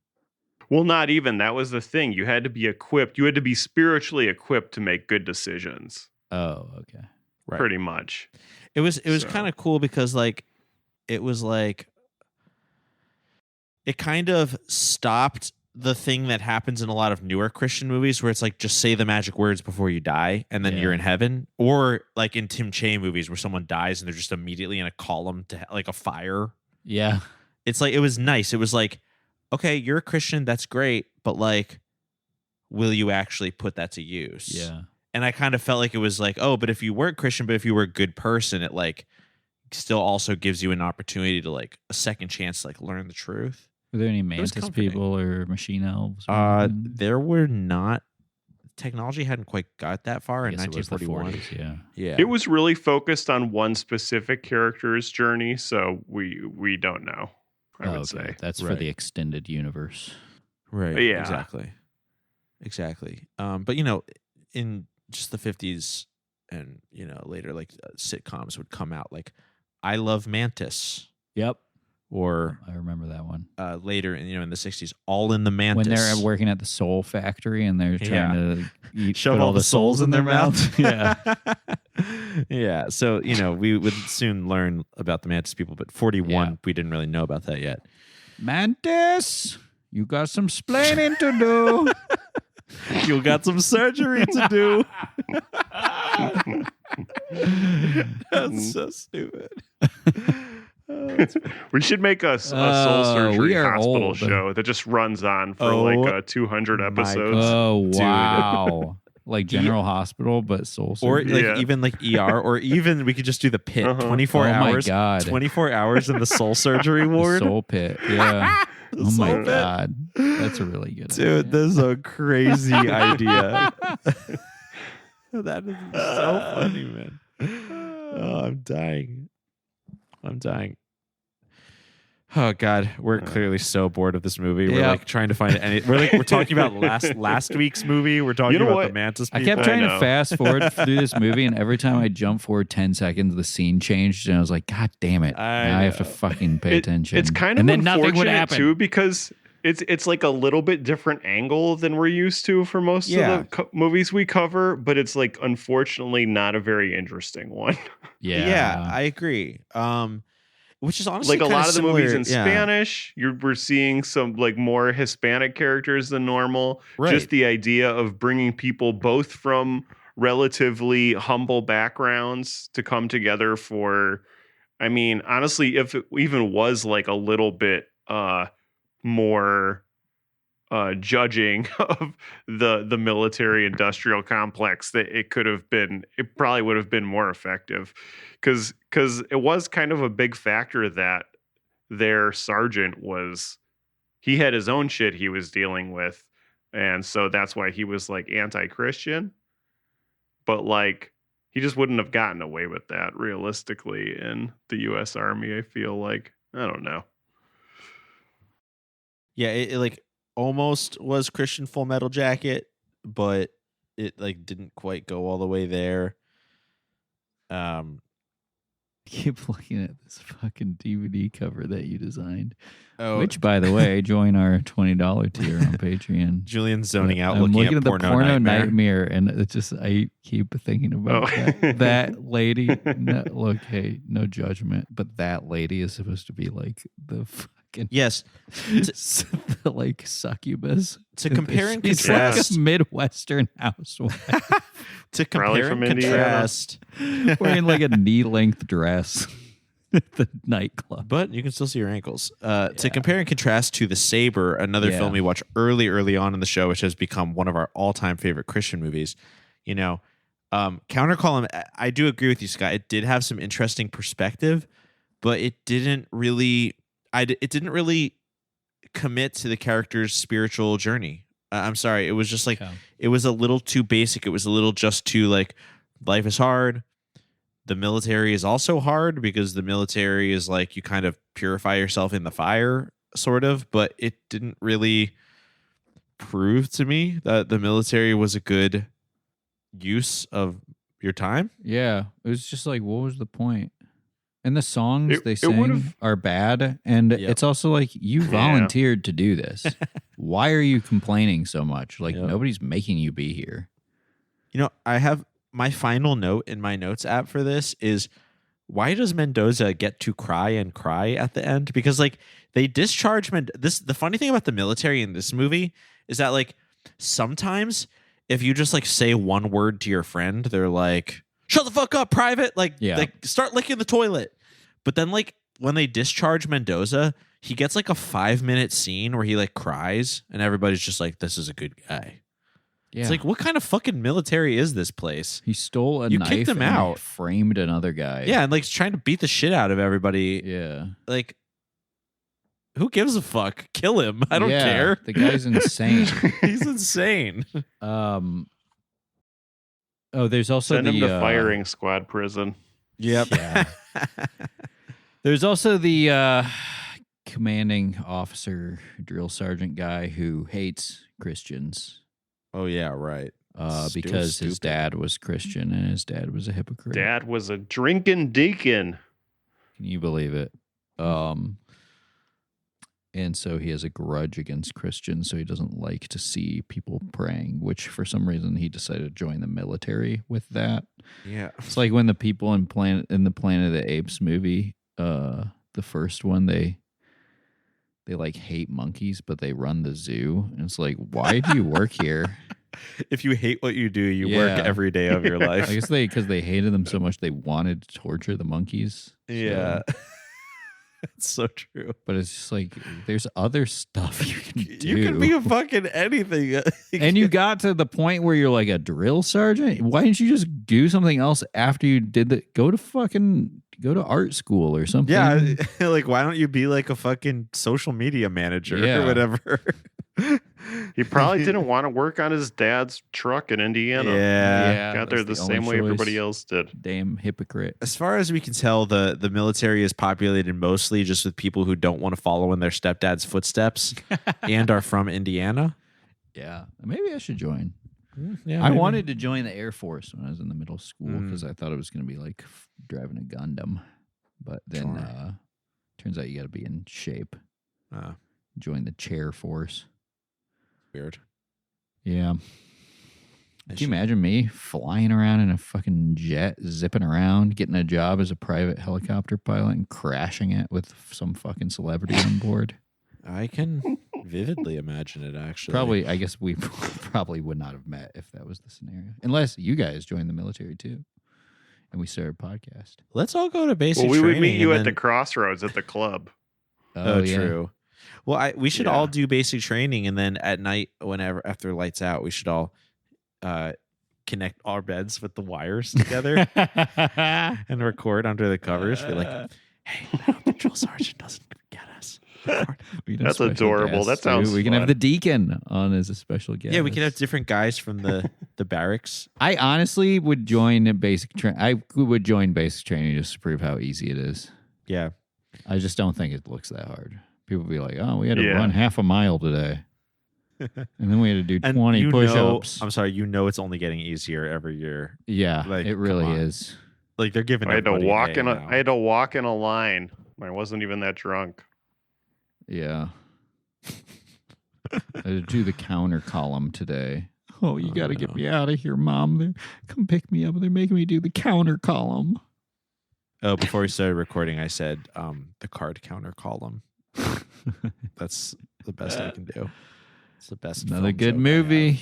[SPEAKER 9] Well, not even. That was the thing. You had to be equipped. You had to be spiritually equipped to make good decisions.
[SPEAKER 8] Oh, okay.
[SPEAKER 7] Right.
[SPEAKER 9] Pretty much.
[SPEAKER 7] It was kind of cool because like it was like it kind of stopped the thing that happens in a lot of newer Christian movies where it's like just say the magic words before you die and then you're in heaven, or like in Tim Chain movies where someone dies and they're just immediately in a column to like a fire.
[SPEAKER 8] Yeah.
[SPEAKER 7] It's like, it was nice. It was like, okay, you're a Christian, that's great, but like, will you actually put that to use?
[SPEAKER 8] Yeah.
[SPEAKER 7] And I kind of felt like it was like, oh, but if you weren't Christian, but if you were a good person, it like still also gives you an opportunity to like a second chance to like learn the truth.
[SPEAKER 8] Were there any mantis people or machine elves?
[SPEAKER 7] There were not. Technology hadn't quite got that far in 1941.
[SPEAKER 8] 40s,
[SPEAKER 7] yeah.
[SPEAKER 9] It was really focused on one specific character's journey, so we don't know. I would say
[SPEAKER 8] that's for the extended universe,
[SPEAKER 7] right?
[SPEAKER 9] Yeah,
[SPEAKER 7] exactly. But you know, in just the 50s and you know later, like sitcoms would come out, like I Love Mantis.
[SPEAKER 8] Yep.
[SPEAKER 7] Or
[SPEAKER 8] I remember that one.
[SPEAKER 7] Later, in the 60s, All in the Mantis.
[SPEAKER 8] When they're working at the soul factory and they're trying to
[SPEAKER 7] shove all the souls in their mouth.
[SPEAKER 8] Yeah.
[SPEAKER 7] Yeah. So, we would soon learn about the Mantis people, but 41, we didn't really know about that yet.
[SPEAKER 8] Mantis, you got some splaining to do.
[SPEAKER 7] You got some surgery to do. That's so stupid.
[SPEAKER 9] We should make a soul surgery hospital show that just runs on for 200 episodes.
[SPEAKER 8] Oh, wow. Like General Hospital, but soul surgery.
[SPEAKER 7] Or even like ER, or even we could just do the pit. 24 hours.
[SPEAKER 8] My God.
[SPEAKER 7] 24 hours in the soul surgery ward.
[SPEAKER 8] The soul pit. Yeah. Oh my
[SPEAKER 7] Soul Pit.
[SPEAKER 8] God. That's a really good
[SPEAKER 7] Dude,
[SPEAKER 8] idea.
[SPEAKER 7] this is a crazy idea. That is so funny, man. Oh, I'm dying. Oh God, we're clearly so bored of this movie. We're like trying to find any. We're talking about last week's movie. We're talking about the Mantis
[SPEAKER 8] I
[SPEAKER 7] people.
[SPEAKER 8] kept trying to fast forward through this movie, and every time I jumped forward 10 seconds, the scene changed, and I was like, God damn it. Now I have to fucking pay attention.
[SPEAKER 9] It's kind of
[SPEAKER 8] and then nothing would
[SPEAKER 9] unfortunate
[SPEAKER 8] happen.
[SPEAKER 9] too, because it's like a little bit different angle than we're used to for most of the movies we cover, but it's like unfortunately not a very interesting one.
[SPEAKER 8] Yeah,
[SPEAKER 7] I agree. Which is honestly
[SPEAKER 9] like a lot of the
[SPEAKER 7] similar,
[SPEAKER 9] movies in Spanish, we're seeing some like more Hispanic characters than normal.
[SPEAKER 7] Right.
[SPEAKER 9] Just the idea of bringing people both from relatively humble backgrounds to come together for, I mean, honestly, if it even was like a little bit more judging of the military industrial complex, that it probably would have been more effective, because it was kind of a big factor that their sergeant he had his own shit he was dealing with, and so that's why he was like anti-Christian, but like he just wouldn't have gotten away with that realistically in the U.S. Army. I feel like, I don't know.
[SPEAKER 7] Yeah, it like almost was Christian Full Metal Jacket, but it like didn't quite go all the way there.
[SPEAKER 8] Keep looking at this fucking DVD cover that you designed.
[SPEAKER 7] Oh,
[SPEAKER 8] Which, by the way, join our $20 tier on Patreon.
[SPEAKER 7] Julian's zoning out,
[SPEAKER 8] I'm
[SPEAKER 7] looking at
[SPEAKER 8] the
[SPEAKER 7] Porno Nightmare.
[SPEAKER 8] and it's just, I keep thinking about that lady. No, look, hey, no judgment, but that lady is supposed to be like the fucking
[SPEAKER 7] Yes,
[SPEAKER 8] the like succubus.
[SPEAKER 7] To compare and
[SPEAKER 8] She's
[SPEAKER 7] contrast,
[SPEAKER 8] like a Midwestern housewife.
[SPEAKER 7] To
[SPEAKER 9] Probably
[SPEAKER 7] compare
[SPEAKER 9] from
[SPEAKER 7] and
[SPEAKER 9] Indiana.
[SPEAKER 7] contrast,
[SPEAKER 8] wearing like a knee-length dress at the nightclub.
[SPEAKER 7] but you can still see your ankles. To compare and contrast to the SABER, another film we watched early on in the show, which has become one of our all-time favorite Christian movies. You know, Counter Column, I do agree with you, Scott. It did have some interesting perspective, but it didn't really commit to the character's spiritual journey. I'm sorry. It was just like, it was a little too basic. It was a little just too like, life is hard. The military is also hard, because the military is like, you kind of purify yourself in the fire, sort of, but it didn't really prove to me that the military was a good use of your time.
[SPEAKER 8] Yeah, it was just like, what was the point? And the songs they
[SPEAKER 9] it
[SPEAKER 8] sing
[SPEAKER 9] would've-
[SPEAKER 8] are bad, and it's also like, you volunteered to do this. Why are you complaining so much? Like, nobody's making you be here.
[SPEAKER 7] You know, I have my final note in my notes app for this is, why does Mendoza get to cry and cry at the end? Because like, they discharge the funny thing about the military in this movie is that like, sometimes if you just like say one word to your friend, they're like, shut the fuck up, private. Like start licking the toilet. But then like, when they discharge Mendoza, he gets like a 5-minute scene where he like cries, and everybody's just like, this is a good guy.
[SPEAKER 8] Yeah.
[SPEAKER 7] It's like, what kind of fucking military is this place?
[SPEAKER 8] He stole a
[SPEAKER 7] You
[SPEAKER 8] knife
[SPEAKER 7] kicked him
[SPEAKER 8] and
[SPEAKER 7] out.
[SPEAKER 8] framed another guy.
[SPEAKER 7] Yeah, and like trying to beat the shit out of everybody.
[SPEAKER 8] Yeah.
[SPEAKER 7] Like, who gives a fuck? Kill him. I don't care.
[SPEAKER 8] The guy's insane.
[SPEAKER 7] He's insane.
[SPEAKER 8] Oh, there's also
[SPEAKER 9] Send
[SPEAKER 8] the
[SPEAKER 9] him to firing squad prison.
[SPEAKER 7] Yep.
[SPEAKER 8] Yeah. There's also the commanding officer, drill sergeant guy who hates Christians.
[SPEAKER 7] Oh yeah, right.
[SPEAKER 8] Because his dad was Christian and his dad was a hypocrite.
[SPEAKER 9] Dad was a drinking deacon.
[SPEAKER 8] Can you believe it? And so he has a grudge against Christians, so he doesn't like to see people praying, which for some reason he decided to join the military with that.
[SPEAKER 7] Yeah.
[SPEAKER 8] It's like when the people in the Planet of the Apes movie, the first one, they like hate monkeys, but they run the zoo. And it's like, why do you work here?
[SPEAKER 7] If you hate what you do, you work every day of your life.
[SPEAKER 8] I guess because they hated them so much, they wanted to torture the monkeys.
[SPEAKER 7] Yeah. It's so true.
[SPEAKER 8] But it's just like, there's other stuff you can do.
[SPEAKER 7] You can be a fucking anything.
[SPEAKER 8] And you got to the point where you're like a drill sergeant. Why didn't you just do something else after you did that? Go go to art school or something.
[SPEAKER 7] Yeah, like why don't you be like a fucking social media manager or whatever?
[SPEAKER 9] He probably didn't want to work on his dad's truck in Indiana.
[SPEAKER 7] Yeah.
[SPEAKER 9] Got there the same way everybody else did.
[SPEAKER 8] Damn hypocrite.
[SPEAKER 7] As far as we can tell, the military is populated mostly just with people who don't want to follow in their stepdad's footsteps and are from Indiana.
[SPEAKER 8] Yeah, maybe I should join.
[SPEAKER 7] Yeah,
[SPEAKER 8] I
[SPEAKER 7] maybe.
[SPEAKER 8] wanted to join the Air Force when I was in the middle school because I thought it was going to be like driving a Gundam. But then turns out you got to be in shape. Join the Chair Force.
[SPEAKER 7] Weird.
[SPEAKER 8] Yeah. Can you imagine me flying around in a fucking jet, zipping around, getting a job as a private helicopter pilot and crashing it with some fucking celebrity on board?
[SPEAKER 7] I can vividly imagine it, actually.
[SPEAKER 8] Probably, I guess we probably would not have met if that was the scenario. Unless you guys joined the military too and we started a podcast.
[SPEAKER 7] Let's all go to basic
[SPEAKER 9] Well, we would
[SPEAKER 7] training
[SPEAKER 9] meet you
[SPEAKER 7] and
[SPEAKER 9] at
[SPEAKER 7] then-
[SPEAKER 9] the crossroads at the club.
[SPEAKER 7] Oh,
[SPEAKER 8] yeah.
[SPEAKER 7] true. Well, we should all do basic training, and then at night, whenever after lights out, we should all connect our beds with the wires together and record under the covers. Be like, hey, I hope the drill sergeant doesn't get us.
[SPEAKER 8] We can have
[SPEAKER 9] That's
[SPEAKER 8] special
[SPEAKER 9] adorable.
[SPEAKER 8] guests,
[SPEAKER 9] That sounds
[SPEAKER 8] too. We can
[SPEAKER 9] fun.
[SPEAKER 8] have the deacon on as a special guest.
[SPEAKER 7] Yeah, we can have different guys from the barracks.
[SPEAKER 8] I honestly would join basic training. I would join basic training just to prove how easy it is.
[SPEAKER 7] Yeah.
[SPEAKER 8] I just don't think it looks that hard. People be like, "Oh, we had to run half a mile today, and then we had to do 20 push-ups."
[SPEAKER 7] I'm sorry, it's only getting easier every year.
[SPEAKER 8] Yeah,
[SPEAKER 7] Like,
[SPEAKER 8] it really
[SPEAKER 7] come on.
[SPEAKER 8] is.
[SPEAKER 7] Like they're giving.
[SPEAKER 9] I had to
[SPEAKER 7] everybody
[SPEAKER 9] walk
[SPEAKER 7] A
[SPEAKER 9] in
[SPEAKER 7] now.
[SPEAKER 9] I had to walk in a line. I wasn't even that drunk.
[SPEAKER 8] Yeah, I had to do the counter column today. Oh, you got to get me out of here, Mom. Come pick me up. They're making me do the counter column.
[SPEAKER 7] Oh, before we started recording, I said the card counter column. That's the best I can do. It's the best.
[SPEAKER 8] Another
[SPEAKER 7] film
[SPEAKER 8] good
[SPEAKER 7] joke I
[SPEAKER 8] movie.
[SPEAKER 7] have.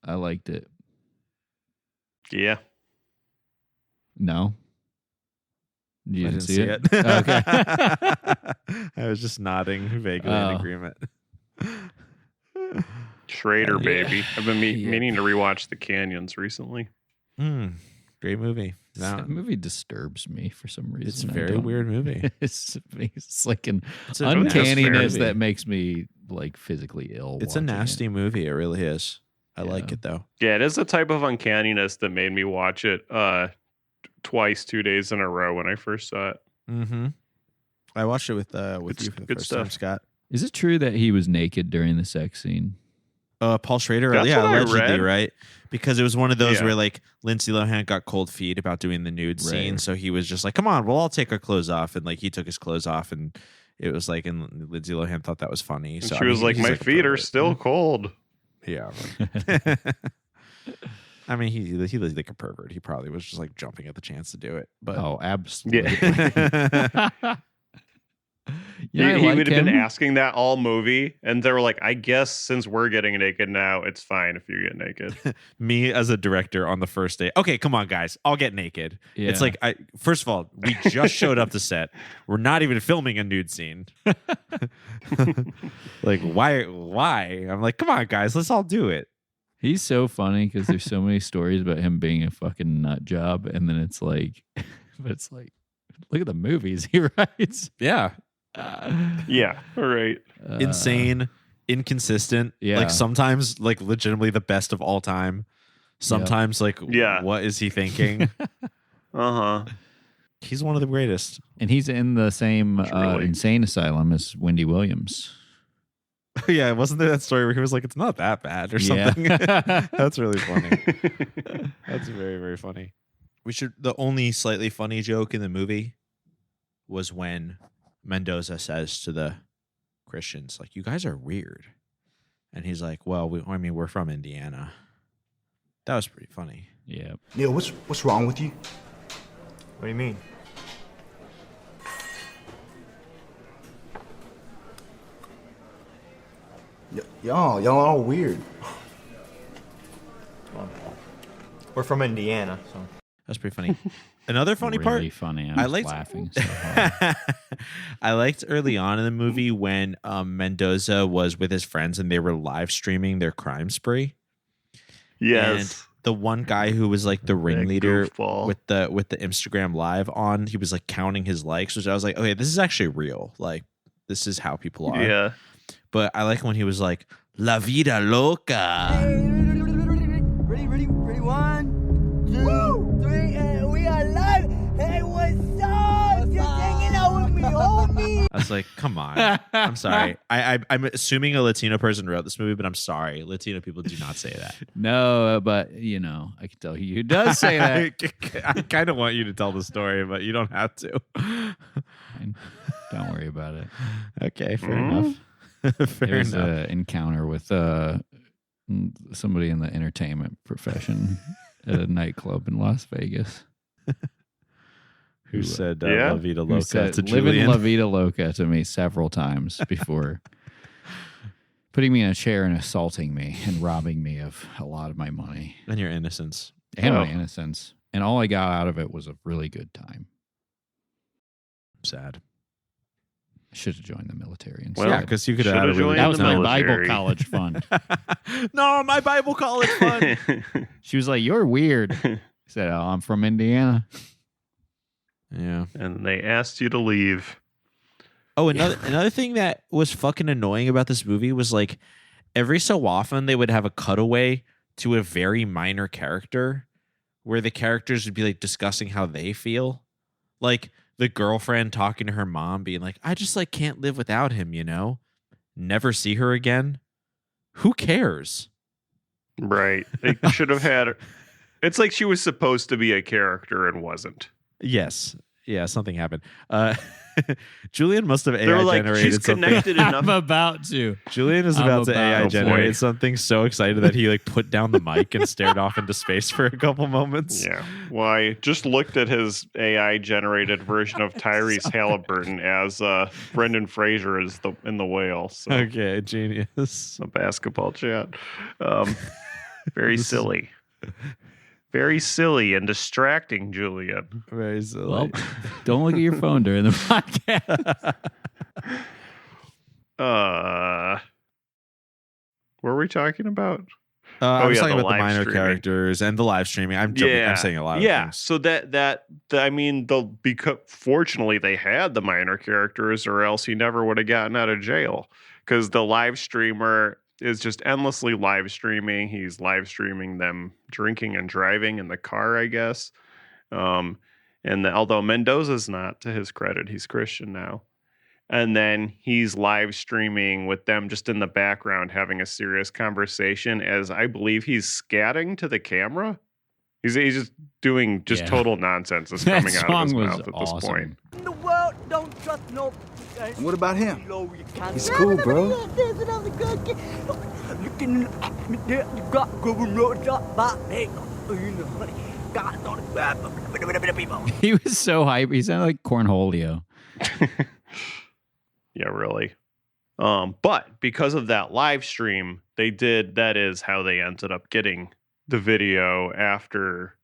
[SPEAKER 8] I liked it.
[SPEAKER 9] Yeah.
[SPEAKER 8] No, you
[SPEAKER 7] I
[SPEAKER 8] didn't
[SPEAKER 7] didn't
[SPEAKER 8] see it. Okay.
[SPEAKER 7] I was just nodding vaguely
[SPEAKER 8] Oh.
[SPEAKER 7] in agreement.
[SPEAKER 9] Schrader, baby. I've been
[SPEAKER 8] Yeah.
[SPEAKER 9] meaning to rewatch The Canyons recently.
[SPEAKER 7] Great movie.
[SPEAKER 8] That movie disturbs me for some reason.
[SPEAKER 7] It's a
[SPEAKER 8] I
[SPEAKER 7] very
[SPEAKER 8] don't-
[SPEAKER 7] weird movie.
[SPEAKER 8] It's like an
[SPEAKER 7] It's a
[SPEAKER 8] uncanniness
[SPEAKER 7] movie.
[SPEAKER 8] that makes me like physically ill.
[SPEAKER 7] It's a
[SPEAKER 8] watching
[SPEAKER 7] nasty movie. It really is. I like
[SPEAKER 8] Yeah.
[SPEAKER 7] it though.
[SPEAKER 9] Yeah, it is a type of uncanniness that made me watch it twice, 2 days in a row when I first saw it.
[SPEAKER 7] Mm-hmm. I watched it with
[SPEAKER 9] Good-
[SPEAKER 7] you for the
[SPEAKER 9] good
[SPEAKER 7] first time,
[SPEAKER 9] stuff.
[SPEAKER 7] Scott.
[SPEAKER 8] it. Is it true that he was naked during the sex scene?
[SPEAKER 7] Paul Schrader,
[SPEAKER 9] That's
[SPEAKER 7] yeah,
[SPEAKER 9] what I
[SPEAKER 7] allegedly,
[SPEAKER 9] read.
[SPEAKER 7] right? Because it was one of those
[SPEAKER 9] Yeah.
[SPEAKER 7] where like Lindsay Lohan got cold feet about doing the nude scene,
[SPEAKER 8] Right.
[SPEAKER 7] so he was just like, "Come on, we'll all take our clothes off," and like he took his clothes off, and it was like, and Lindsay Lohan thought that was funny.
[SPEAKER 9] And
[SPEAKER 7] So
[SPEAKER 9] she
[SPEAKER 7] I mean,
[SPEAKER 9] was like,
[SPEAKER 7] he's
[SPEAKER 9] "My
[SPEAKER 7] a
[SPEAKER 9] feet are
[SPEAKER 7] pervert."
[SPEAKER 9] still cold."
[SPEAKER 7] Yeah. I mean, he was like a pervert. He probably was just like jumping at the chance to do it. But
[SPEAKER 8] Oh, absolutely.
[SPEAKER 9] He,
[SPEAKER 8] I
[SPEAKER 9] he
[SPEAKER 8] like
[SPEAKER 9] would have been
[SPEAKER 8] him.
[SPEAKER 9] asking that all movie, and they were like, "I guess since we're getting naked now, it's fine if you get naked."
[SPEAKER 7] me as a director on the first day. Okay, come on, guys. I'll get naked. It's
[SPEAKER 8] Yeah.
[SPEAKER 7] like first of all, we just showed up to set. We're not even filming a nude scene. Like, why? I'm like, come on, guys, let's all do it.
[SPEAKER 8] He's so funny because there's so many stories about him being a fucking nut job, and then it's like, but it's like, look at the movies he writes.
[SPEAKER 7] Yeah.
[SPEAKER 9] Yeah, all right.
[SPEAKER 7] Insane, inconsistent.
[SPEAKER 8] Yeah.
[SPEAKER 7] Like sometimes like legitimately the best of all time. Sometimes like
[SPEAKER 9] Yeah.
[SPEAKER 7] what is he thinking?
[SPEAKER 9] Uh-huh.
[SPEAKER 7] He's one of the greatest.
[SPEAKER 8] And he's in the same
[SPEAKER 9] Truly.
[SPEAKER 8] insane asylum as Wendy Williams.
[SPEAKER 7] Yeah, wasn't there that story where he was like, it's not that bad or
[SPEAKER 8] Yeah.
[SPEAKER 7] something? That's really funny. That's very, very funny. The only slightly funny joke in the movie was when Mendoza says to the Christians, like, you guys are weird. And he's like, well, we're from Indiana. That was pretty funny.
[SPEAKER 8] Yeah.
[SPEAKER 2] Neil, what's wrong with you?
[SPEAKER 10] What do you mean?
[SPEAKER 2] Y'all are all weird.
[SPEAKER 10] We're from Indiana, so.
[SPEAKER 7] That's pretty funny. Another funny
[SPEAKER 8] really
[SPEAKER 7] part.
[SPEAKER 8] funny.
[SPEAKER 7] I
[SPEAKER 8] I was
[SPEAKER 7] liked-
[SPEAKER 8] laughing so hard.
[SPEAKER 7] I liked early on in the movie when Mendoza was with his friends and they were live streaming their crime spree.
[SPEAKER 9] Yes.
[SPEAKER 7] the one guy who was like the ringleader
[SPEAKER 9] goofball.
[SPEAKER 7] with the Instagram live on, he was like counting his likes, which I was like, okay, this is actually real. Like, this is how people are.
[SPEAKER 9] Yeah.
[SPEAKER 7] But I like when he was like, La vida loca.
[SPEAKER 3] Ready, 1, 2, 3, we are live. Hey, what's up? Just hanging out with me, homie.
[SPEAKER 7] I was like, come on. I'm sorry. I'm assuming a Latino person wrote this movie, but I'm sorry. Latino people do not say that.
[SPEAKER 8] No, but you know, I can tell you who does say that.
[SPEAKER 7] I kind of want you to tell the story, but you don't have to.
[SPEAKER 8] Don't worry about it.
[SPEAKER 7] Okay, fair enough.
[SPEAKER 8] There's an encounter with somebody in the entertainment profession at a nightclub in Las Vegas.
[SPEAKER 7] Who said
[SPEAKER 9] yeah?
[SPEAKER 7] La Vida
[SPEAKER 8] Who
[SPEAKER 7] Loca
[SPEAKER 8] said,
[SPEAKER 7] to
[SPEAKER 8] living
[SPEAKER 7] Julian?
[SPEAKER 8] La Vida Loca to me several times before putting me in a chair and assaulting me and robbing me of a lot of my money.
[SPEAKER 7] And your innocence.
[SPEAKER 8] And my innocence. And all I got out of it was a really good time.
[SPEAKER 7] Sad.
[SPEAKER 8] I should have joined the military instead.
[SPEAKER 9] Well,
[SPEAKER 7] Yeah, because you could have
[SPEAKER 9] should've
[SPEAKER 7] had a really
[SPEAKER 8] That was
[SPEAKER 7] good
[SPEAKER 8] my
[SPEAKER 7] time.
[SPEAKER 8] Bible college fund.
[SPEAKER 7] No, my Bible college fund.
[SPEAKER 8] She was like, "You're weird." I said, "Oh, I'm from Indiana."
[SPEAKER 7] Yeah.
[SPEAKER 9] And they asked you to leave.
[SPEAKER 7] Oh, another thing that was fucking annoying about this movie was like every so often they would have a cutaway to a very minor character where the characters would be like discussing how they feel. Like the girlfriend talking to her mom being like, I just like can't live without him, you know? Never see her again. Who cares?
[SPEAKER 9] Right. They should have had her. It's like she was supposed to be a character and wasn't.
[SPEAKER 7] Yes. Yeah, something happened. Julian must have
[SPEAKER 9] They were
[SPEAKER 7] AI
[SPEAKER 9] like,
[SPEAKER 7] generated
[SPEAKER 9] she's
[SPEAKER 7] something.
[SPEAKER 9] connected enough.
[SPEAKER 8] I'm about to.
[SPEAKER 7] Julian is
[SPEAKER 8] I'm
[SPEAKER 7] about to
[SPEAKER 8] about
[SPEAKER 7] AI
[SPEAKER 8] to.
[SPEAKER 7] generate
[SPEAKER 9] Boy.
[SPEAKER 7] something so excited that he like put down the mic and stared off into space for a couple moments.
[SPEAKER 9] Yeah. Why? Just looked at his AI generated version of Tyrese Halliburton as Brendan Fraser is in the Whale. So
[SPEAKER 7] Okay, genius.
[SPEAKER 9] a basketball chat. Very silly. Very silly and distracting, Julian.
[SPEAKER 7] Very silly.
[SPEAKER 8] Well, don't look at your phone during the podcast.
[SPEAKER 9] What were we talking about?
[SPEAKER 7] I was
[SPEAKER 9] yeah,
[SPEAKER 7] talking
[SPEAKER 9] the
[SPEAKER 7] about the
[SPEAKER 9] live
[SPEAKER 7] minor
[SPEAKER 9] streaming.
[SPEAKER 7] characters and the live streaming. I'm jumping, I'm saying a lot of things.
[SPEAKER 9] So that I mean, because fortunately they had the minor characters, or else he never would have gotten out of jail. Because the live streamer is just endlessly live streaming. He's live streaming them drinking and driving in the car, I guess. Although Mendoza's not, to his credit, he's Christian now. And then he's live streaming with them just in the background having a serious conversation as I believe he's scatting to the camera. He's just doing total nonsense that's coming out of his mouth at this point.
[SPEAKER 3] In the world, don't trust no.
[SPEAKER 2] And what about him?
[SPEAKER 3] He's
[SPEAKER 2] cool, bro.
[SPEAKER 3] Looking at me there, you got going roads up by me.
[SPEAKER 8] He was so hype. He sounded like Cornholio.
[SPEAKER 9] Yeah, really. But because of that live stream, that is how they ended up getting the video after.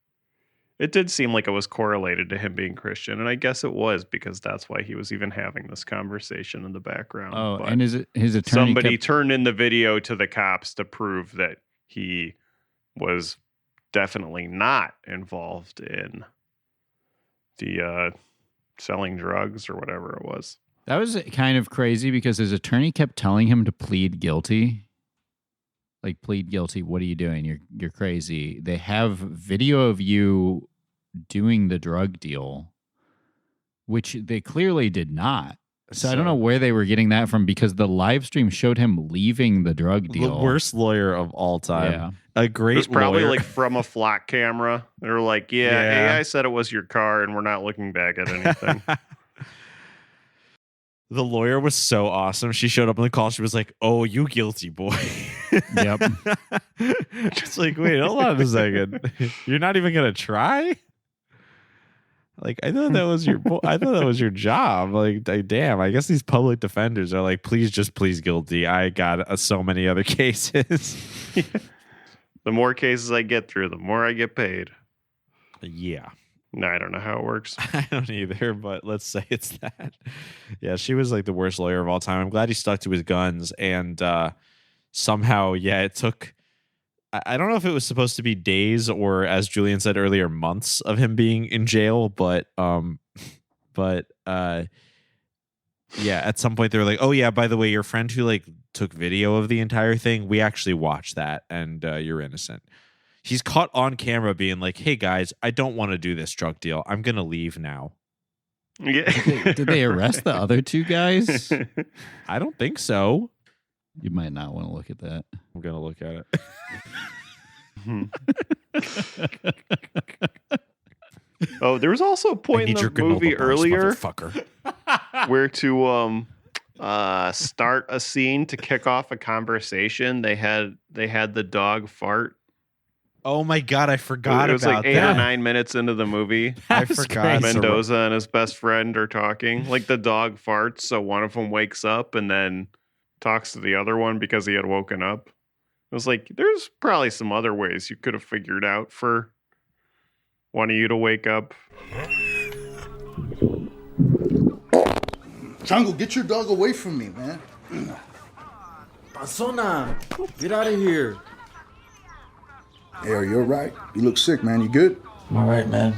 [SPEAKER 9] It did seem like it was correlated to him being Christian, and I guess it was because that's why he was even having this conversation in the background.
[SPEAKER 8] Oh,
[SPEAKER 9] But
[SPEAKER 8] and his attorney
[SPEAKER 9] somebody
[SPEAKER 8] kept,
[SPEAKER 9] turned in the video to the cops to prove that he was definitely not involved in the selling drugs or whatever it was.
[SPEAKER 8] that was kind of crazy because his attorney kept telling him to plead guilty. Like, plead guilty. What are you doing? You're crazy. They have video of you doing the drug deal, which they clearly did not. So I don't know where they were getting that from because the live stream showed him leaving the drug deal.
[SPEAKER 7] The worst lawyer of all time.
[SPEAKER 8] Yeah.
[SPEAKER 7] A great
[SPEAKER 9] It was probably
[SPEAKER 7] lawyer.
[SPEAKER 9] like from a flock camera. They were like,
[SPEAKER 7] Yeah.
[SPEAKER 9] AI said it was your car and we're not looking back at anything.
[SPEAKER 7] The lawyer was so awesome. She showed up on the call. She was like, "Oh, you guilty boy."
[SPEAKER 8] Yep.
[SPEAKER 7] It's like, wait, hold on a second. You're not even gonna try? Like, I thought that was your job. Like, damn. I guess these public defenders are like, please plead guilty. I got so many other cases.
[SPEAKER 9] The more cases I get through, the more I get paid.
[SPEAKER 7] Yeah.
[SPEAKER 9] No, I don't know how it works.
[SPEAKER 7] I don't either, but let's say it's that. Yeah, she was like the worst lawyer of all time. I'm glad he stuck to his guns, and somehow, it took I don't know if it was supposed to be days or, as Julian said earlier, months of him being in jail, but yeah, at some point they were like, oh yeah, by the way, your friend who like took video of the entire thing, we actually watched that, and you're innocent. He's caught on camera being like, hey guys, I don't want to do this drug deal. I'm gonna leave now.
[SPEAKER 9] Yeah.
[SPEAKER 8] Did they arrest the other two guys?
[SPEAKER 7] I don't think so.
[SPEAKER 8] You might not want to look at that.
[SPEAKER 7] I'm gonna look at it.
[SPEAKER 9] Oh, there was also a point in the movie earlier where to start a scene to kick off a conversation. They had the dog fart.
[SPEAKER 7] Oh my god, I forgot about that.
[SPEAKER 9] It was like 8 or 9 minutes into the movie.
[SPEAKER 7] I forgot.
[SPEAKER 9] Mendoza and his best friend are talking. Like the dog farts, so one of them wakes up and then talks to the other one because he had woken up. It was like, there's probably some other ways you could have figured out for one of you to wake up.
[SPEAKER 2] Jungle, get your dog away from me, man.
[SPEAKER 3] Persona, get out of here.
[SPEAKER 2] Hey, are you all right? You look sick, man. You good?
[SPEAKER 3] I'm all right, man.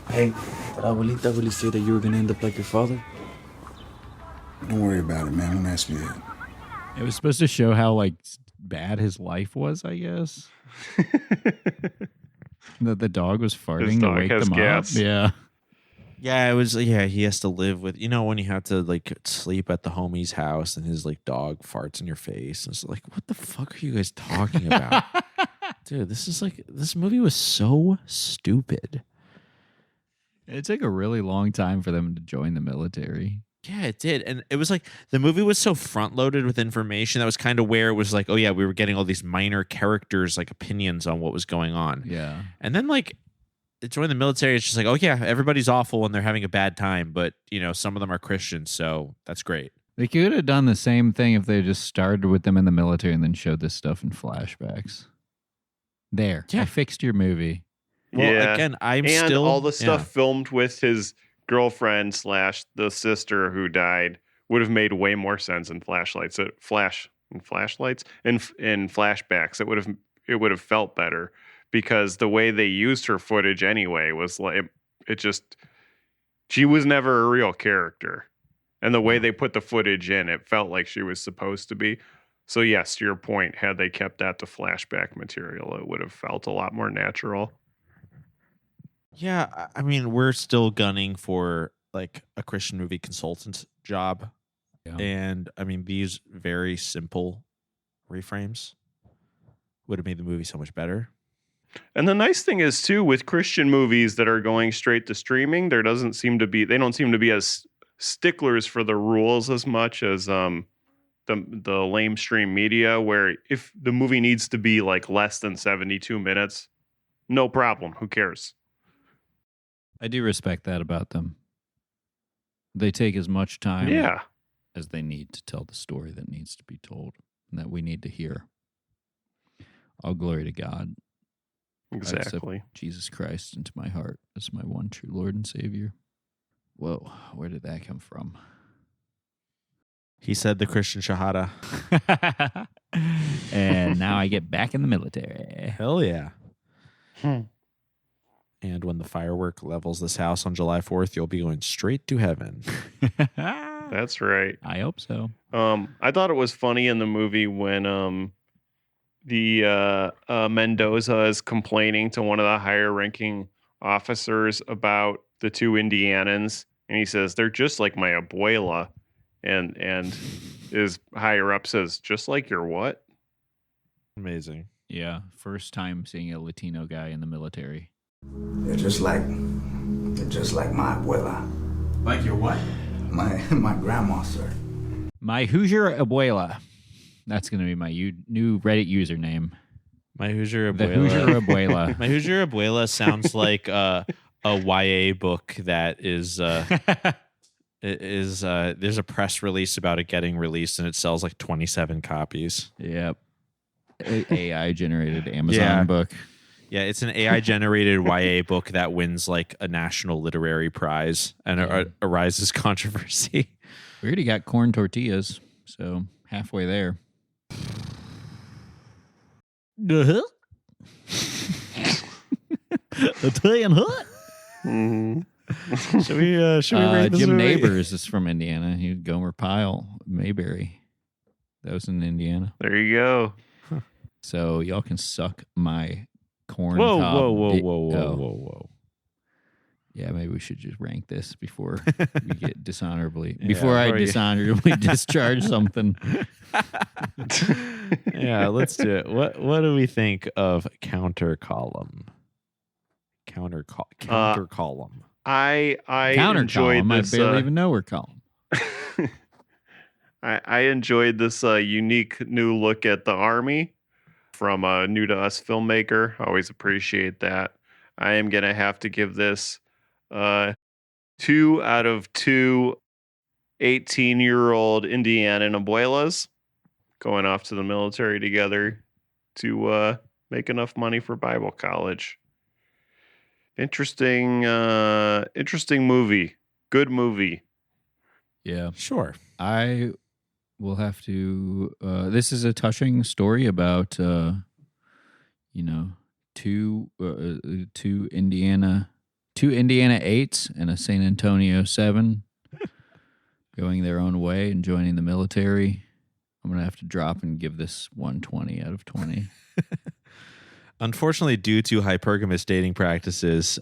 [SPEAKER 3] Hey, did Abuelita really say that you were going to end up like your father?
[SPEAKER 2] Don't worry about it, man. Don't ask me that.
[SPEAKER 8] It was supposed to show how like bad his life was, I guess. That the dog was farting to wake them up. Yeah.
[SPEAKER 7] Yeah, it was. Yeah, he has to live with, when you have to like sleep at the homie's house and his like dog farts in your face. And it's like, what the fuck are you guys talking about? Dude, this movie was so stupid.
[SPEAKER 8] It took a really long time for them to join the military.
[SPEAKER 7] Yeah, it did. And it was like the movie was so front loaded with information. That was kind of where it was like, oh yeah, we were getting all these minor characters like opinions on what was going on.
[SPEAKER 8] Yeah.
[SPEAKER 7] And then like join the military, it's just like, oh yeah, everybody's awful and they're having a bad time, but some of them are Christians, so that's great.
[SPEAKER 8] They could have done the same thing if they just started with them in the military and then showed this stuff in flashbacks. There.
[SPEAKER 7] Yeah.
[SPEAKER 8] I fixed your movie.
[SPEAKER 7] Well, again,
[SPEAKER 9] and all the stuff filmed with his girlfriend / the sister who died would have made way more sense in flashlights. In flashbacks. It would have felt better because the way they used her footage anyway was like she was never a real character, and the way they put the footage in, it felt like she was supposed to be. So yes, to your point, had they kept that to flashback material, it would have felt a lot more natural.
[SPEAKER 7] Yeah, I mean, we're still gunning for like a Christian movie consultant job. Yeah. And I mean, these very simple reframes would have made the movie so much better.
[SPEAKER 9] And the nice thing is too, with Christian movies that are going straight to streaming, they don't seem to be as sticklers for the rules as much as the lamestream media, where if the movie needs to be like less than 72 minutes, no problem. Who cares?
[SPEAKER 8] I do respect that about them. They take as much time as they need to tell the story that needs to be told and that we need to hear. All glory to God.
[SPEAKER 9] Exactly.
[SPEAKER 8] I accept Jesus Christ into my heart as my one true Lord and Savior. Whoa, where did that come from?
[SPEAKER 7] He said the Christian Shahada.
[SPEAKER 8] And now I get back in the military.
[SPEAKER 7] Hell yeah. And when the firework levels this house on July 4th, you'll be going straight to heaven.
[SPEAKER 9] That's right.
[SPEAKER 8] I hope so.
[SPEAKER 9] I thought it was funny in the movie when the Mendoza is complaining to one of the higher ranking officers about the two Indianans, and he says, they're just like my abuela. And his higher up says, just like your what?
[SPEAKER 7] Amazing.
[SPEAKER 8] Yeah. First time seeing a Latino guy in the military.
[SPEAKER 2] They're just like my abuela.
[SPEAKER 3] Like your what?
[SPEAKER 2] My grandma, sir.
[SPEAKER 8] My Hoosier abuela. That's going to be my new Reddit username.
[SPEAKER 7] My Hoosier abuela.
[SPEAKER 8] The Hoosier abuela.
[SPEAKER 7] My Hoosier abuela sounds like a YA book that is there's a press release about it getting released and it sells like 27 copies.
[SPEAKER 8] Yep. AI generated Amazon book.
[SPEAKER 7] Yeah, it's an AI generated YA book that wins like a national literary prize and arises controversy.
[SPEAKER 8] We already got corn tortillas, so halfway there. Uh-huh. Italian hut.
[SPEAKER 9] Mm-hmm.
[SPEAKER 7] Should we rate this
[SPEAKER 8] Jim
[SPEAKER 7] movie?
[SPEAKER 8] Neighbors is from Indiana. He was Gomer Pyle, Mayberry. That was in Indiana.
[SPEAKER 9] There you go.
[SPEAKER 8] So y'all can suck my corn
[SPEAKER 7] Whoa,
[SPEAKER 8] cob
[SPEAKER 7] whoa, whoa,
[SPEAKER 8] dick.
[SPEAKER 7] whoa, whoa,
[SPEAKER 8] Oh.
[SPEAKER 7] whoa, whoa.
[SPEAKER 8] Yeah, maybe we should just rank this before we get dishonorably.
[SPEAKER 7] Yeah,
[SPEAKER 8] Before I
[SPEAKER 7] before you-
[SPEAKER 8] dishonorably discharge something.
[SPEAKER 7] Yeah, let's do it. What do we think of counter column? Counter column.
[SPEAKER 9] I
[SPEAKER 8] Counter
[SPEAKER 9] enjoyed
[SPEAKER 8] column.
[SPEAKER 9] this.
[SPEAKER 8] I barely even know we're column.
[SPEAKER 9] I enjoyed this unique new look at the Army from a new to us filmmaker. I always appreciate that. I am gonna have to give this 2 out of 2 18-year-old Indiana abuelas going off to the military together to make enough money for Bible college. Interesting movie. Good movie.
[SPEAKER 8] Yeah.
[SPEAKER 7] Sure.
[SPEAKER 8] I will have to. This is a touching story about, two Indiana 8s and a San Antonio 7 going their own way and joining the military. I'm gonna have to drop and give this 120 out of 20.
[SPEAKER 7] Unfortunately, due to hypergamous dating practices,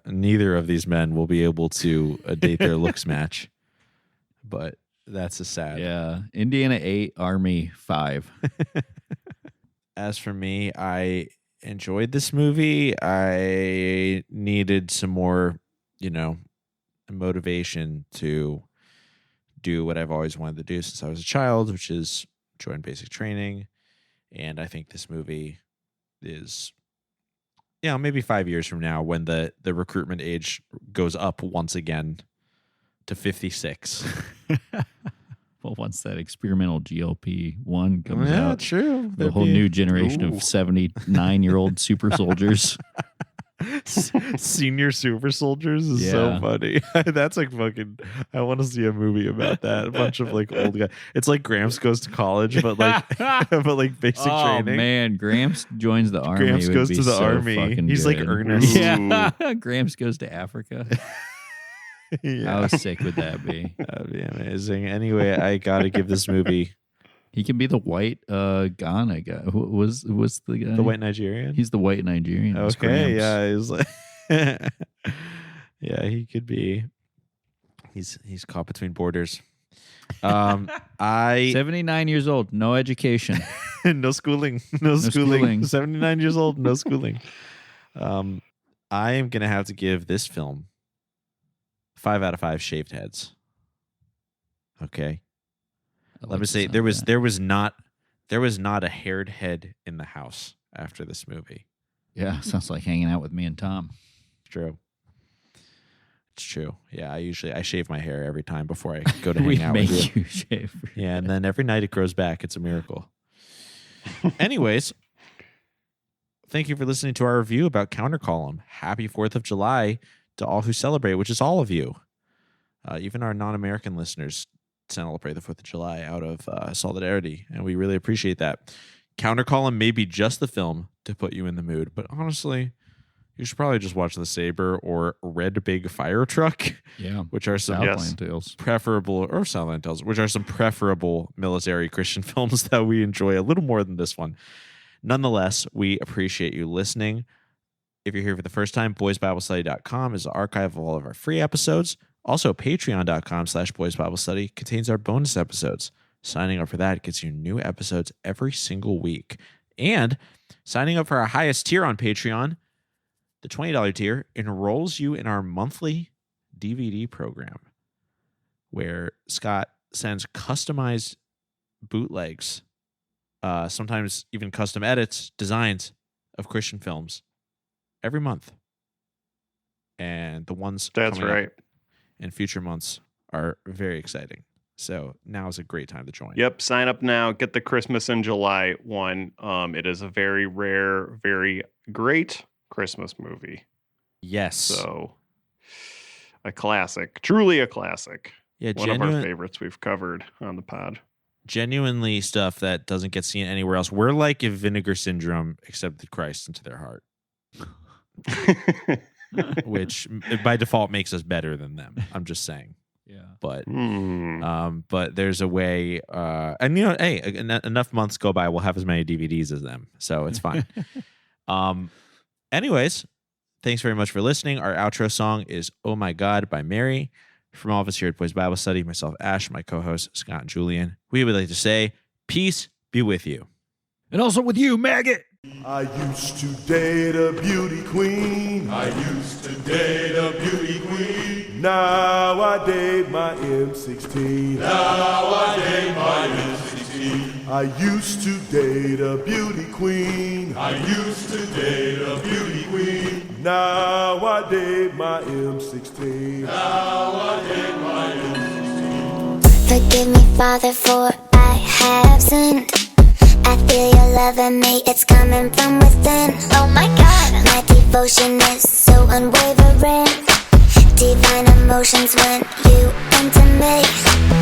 [SPEAKER 7] neither of these men will be able to date their looks match. But that's a sad.
[SPEAKER 8] Yeah, Indiana 8, Army 5.
[SPEAKER 7] As for me, I enjoyed this movie. I needed some more, motivation to do what I've always wanted to do since I was a child, which is join basic training. And I think this movie is, maybe 5 years from now when the recruitment age goes up once again to 56.
[SPEAKER 8] Well, once that experimental GLP-1 comes
[SPEAKER 7] Yeah,
[SPEAKER 8] out,
[SPEAKER 7] true.
[SPEAKER 8] the whole new generation of 79-year-old super soldiers.
[SPEAKER 7] Senior super soldiers is so funny. That's like fucking. I want to see a movie about that. A bunch of like old guys. It's like Gramps goes to college, but like basic training.
[SPEAKER 8] Oh man, Gramps joins the army.
[SPEAKER 7] Gramps
[SPEAKER 8] would
[SPEAKER 7] goes
[SPEAKER 8] be
[SPEAKER 7] to the
[SPEAKER 8] so
[SPEAKER 7] army.
[SPEAKER 8] fucking
[SPEAKER 7] He's like
[SPEAKER 8] good.
[SPEAKER 7] Ernest.
[SPEAKER 8] Yeah, Gramps goes to Africa.
[SPEAKER 7] Yeah.
[SPEAKER 8] How sick would that be?
[SPEAKER 7] That'd be amazing. Anyway, I gotta give this movie.
[SPEAKER 8] He can be the white Ghana guy. Who was the guy?
[SPEAKER 7] The white Nigerian.
[SPEAKER 8] He's the white Nigerian. It's
[SPEAKER 7] Okay,
[SPEAKER 8] Gramps.
[SPEAKER 7] yeah, he's like, yeah, he could be. He's caught between borders.
[SPEAKER 8] 79 years old, no education.
[SPEAKER 7] no schooling. 79 years old, no schooling. I am gonna have to give this film 5 out of 5 shaved heads. Okay. Let me say there was not a haired head in the house after this movie.
[SPEAKER 8] Yeah, sounds like hanging out with me and Tom.
[SPEAKER 7] It's true. Yeah, I shave my hair every time before I go to hang
[SPEAKER 8] We
[SPEAKER 7] out
[SPEAKER 8] make
[SPEAKER 7] with you.
[SPEAKER 8] you shave.
[SPEAKER 7] Yeah, and then every night it grows back. It's a miracle. Anyways, thank you for listening to our review about Counter Column. Happy 4th of July to all who celebrate, which is all of you. Even our non-American listeners celebrate the 4th of July out of solidarity, and we really appreciate that. Counter Column may be just the film to put you in the mood, but honestly, you should probably just watch the Saber or Red Big Fire Truck, which are some Southland Tales, which are some preferable military Christian films that we enjoy a little more than this one. Nonetheless, we appreciate you listening. If you're here for the first time, boysbiblestudy.com is the archive of all of our free episodes. Also, patreon.com/boysbiblestudy contains our bonus episodes. Signing up for that gets you new episodes every single week. And signing up for our highest tier on Patreon, the $20 tier, enrolls you in our monthly DVD program, where Scott sends customized bootlegs, sometimes even custom edits, designs of Christian films every month. And the ones
[SPEAKER 9] That's
[SPEAKER 7] coming
[SPEAKER 9] right.
[SPEAKER 7] up in future months are very exciting. So now is a great time to join.
[SPEAKER 9] Yep, sign up now. Get the Christmas in July one. It is a very rare, very great Christmas movie.
[SPEAKER 7] Yes.
[SPEAKER 9] So a classic, truly a classic.
[SPEAKER 7] Yeah,
[SPEAKER 9] one of our favorites we've covered on the pod.
[SPEAKER 7] genuinely stuff that doesn't get seen anywhere else. We're like if Vinegar Syndrome accepted Christ into their heart, which by default makes us better than them. I'm just saying.
[SPEAKER 8] Yeah.
[SPEAKER 7] But there's a way, and hey, enough months go by, we'll have as many DVDs as them, so it's fine. Anyways, thanks very much for listening. Our outro song is "Oh My God" by Mary. From all of us here at Boys Bible Study, myself, Ash, my co-hosts, Scott and Julian, we would like to say, peace be with you.
[SPEAKER 8] And also with you, maggot.
[SPEAKER 11] I used to date a beauty queen. I used to date a beauty queen. Now I date my M16. Now I date my M16. I used to date a beauty queen. I used to date a beauty queen. Now I date my M16. Now I date my M16.
[SPEAKER 12] Forgive me, Father, for I have sinned. I feel you're loving me, it's coming from within. Oh my God, my devotion is so unwavering. Divine emotions when you enter me.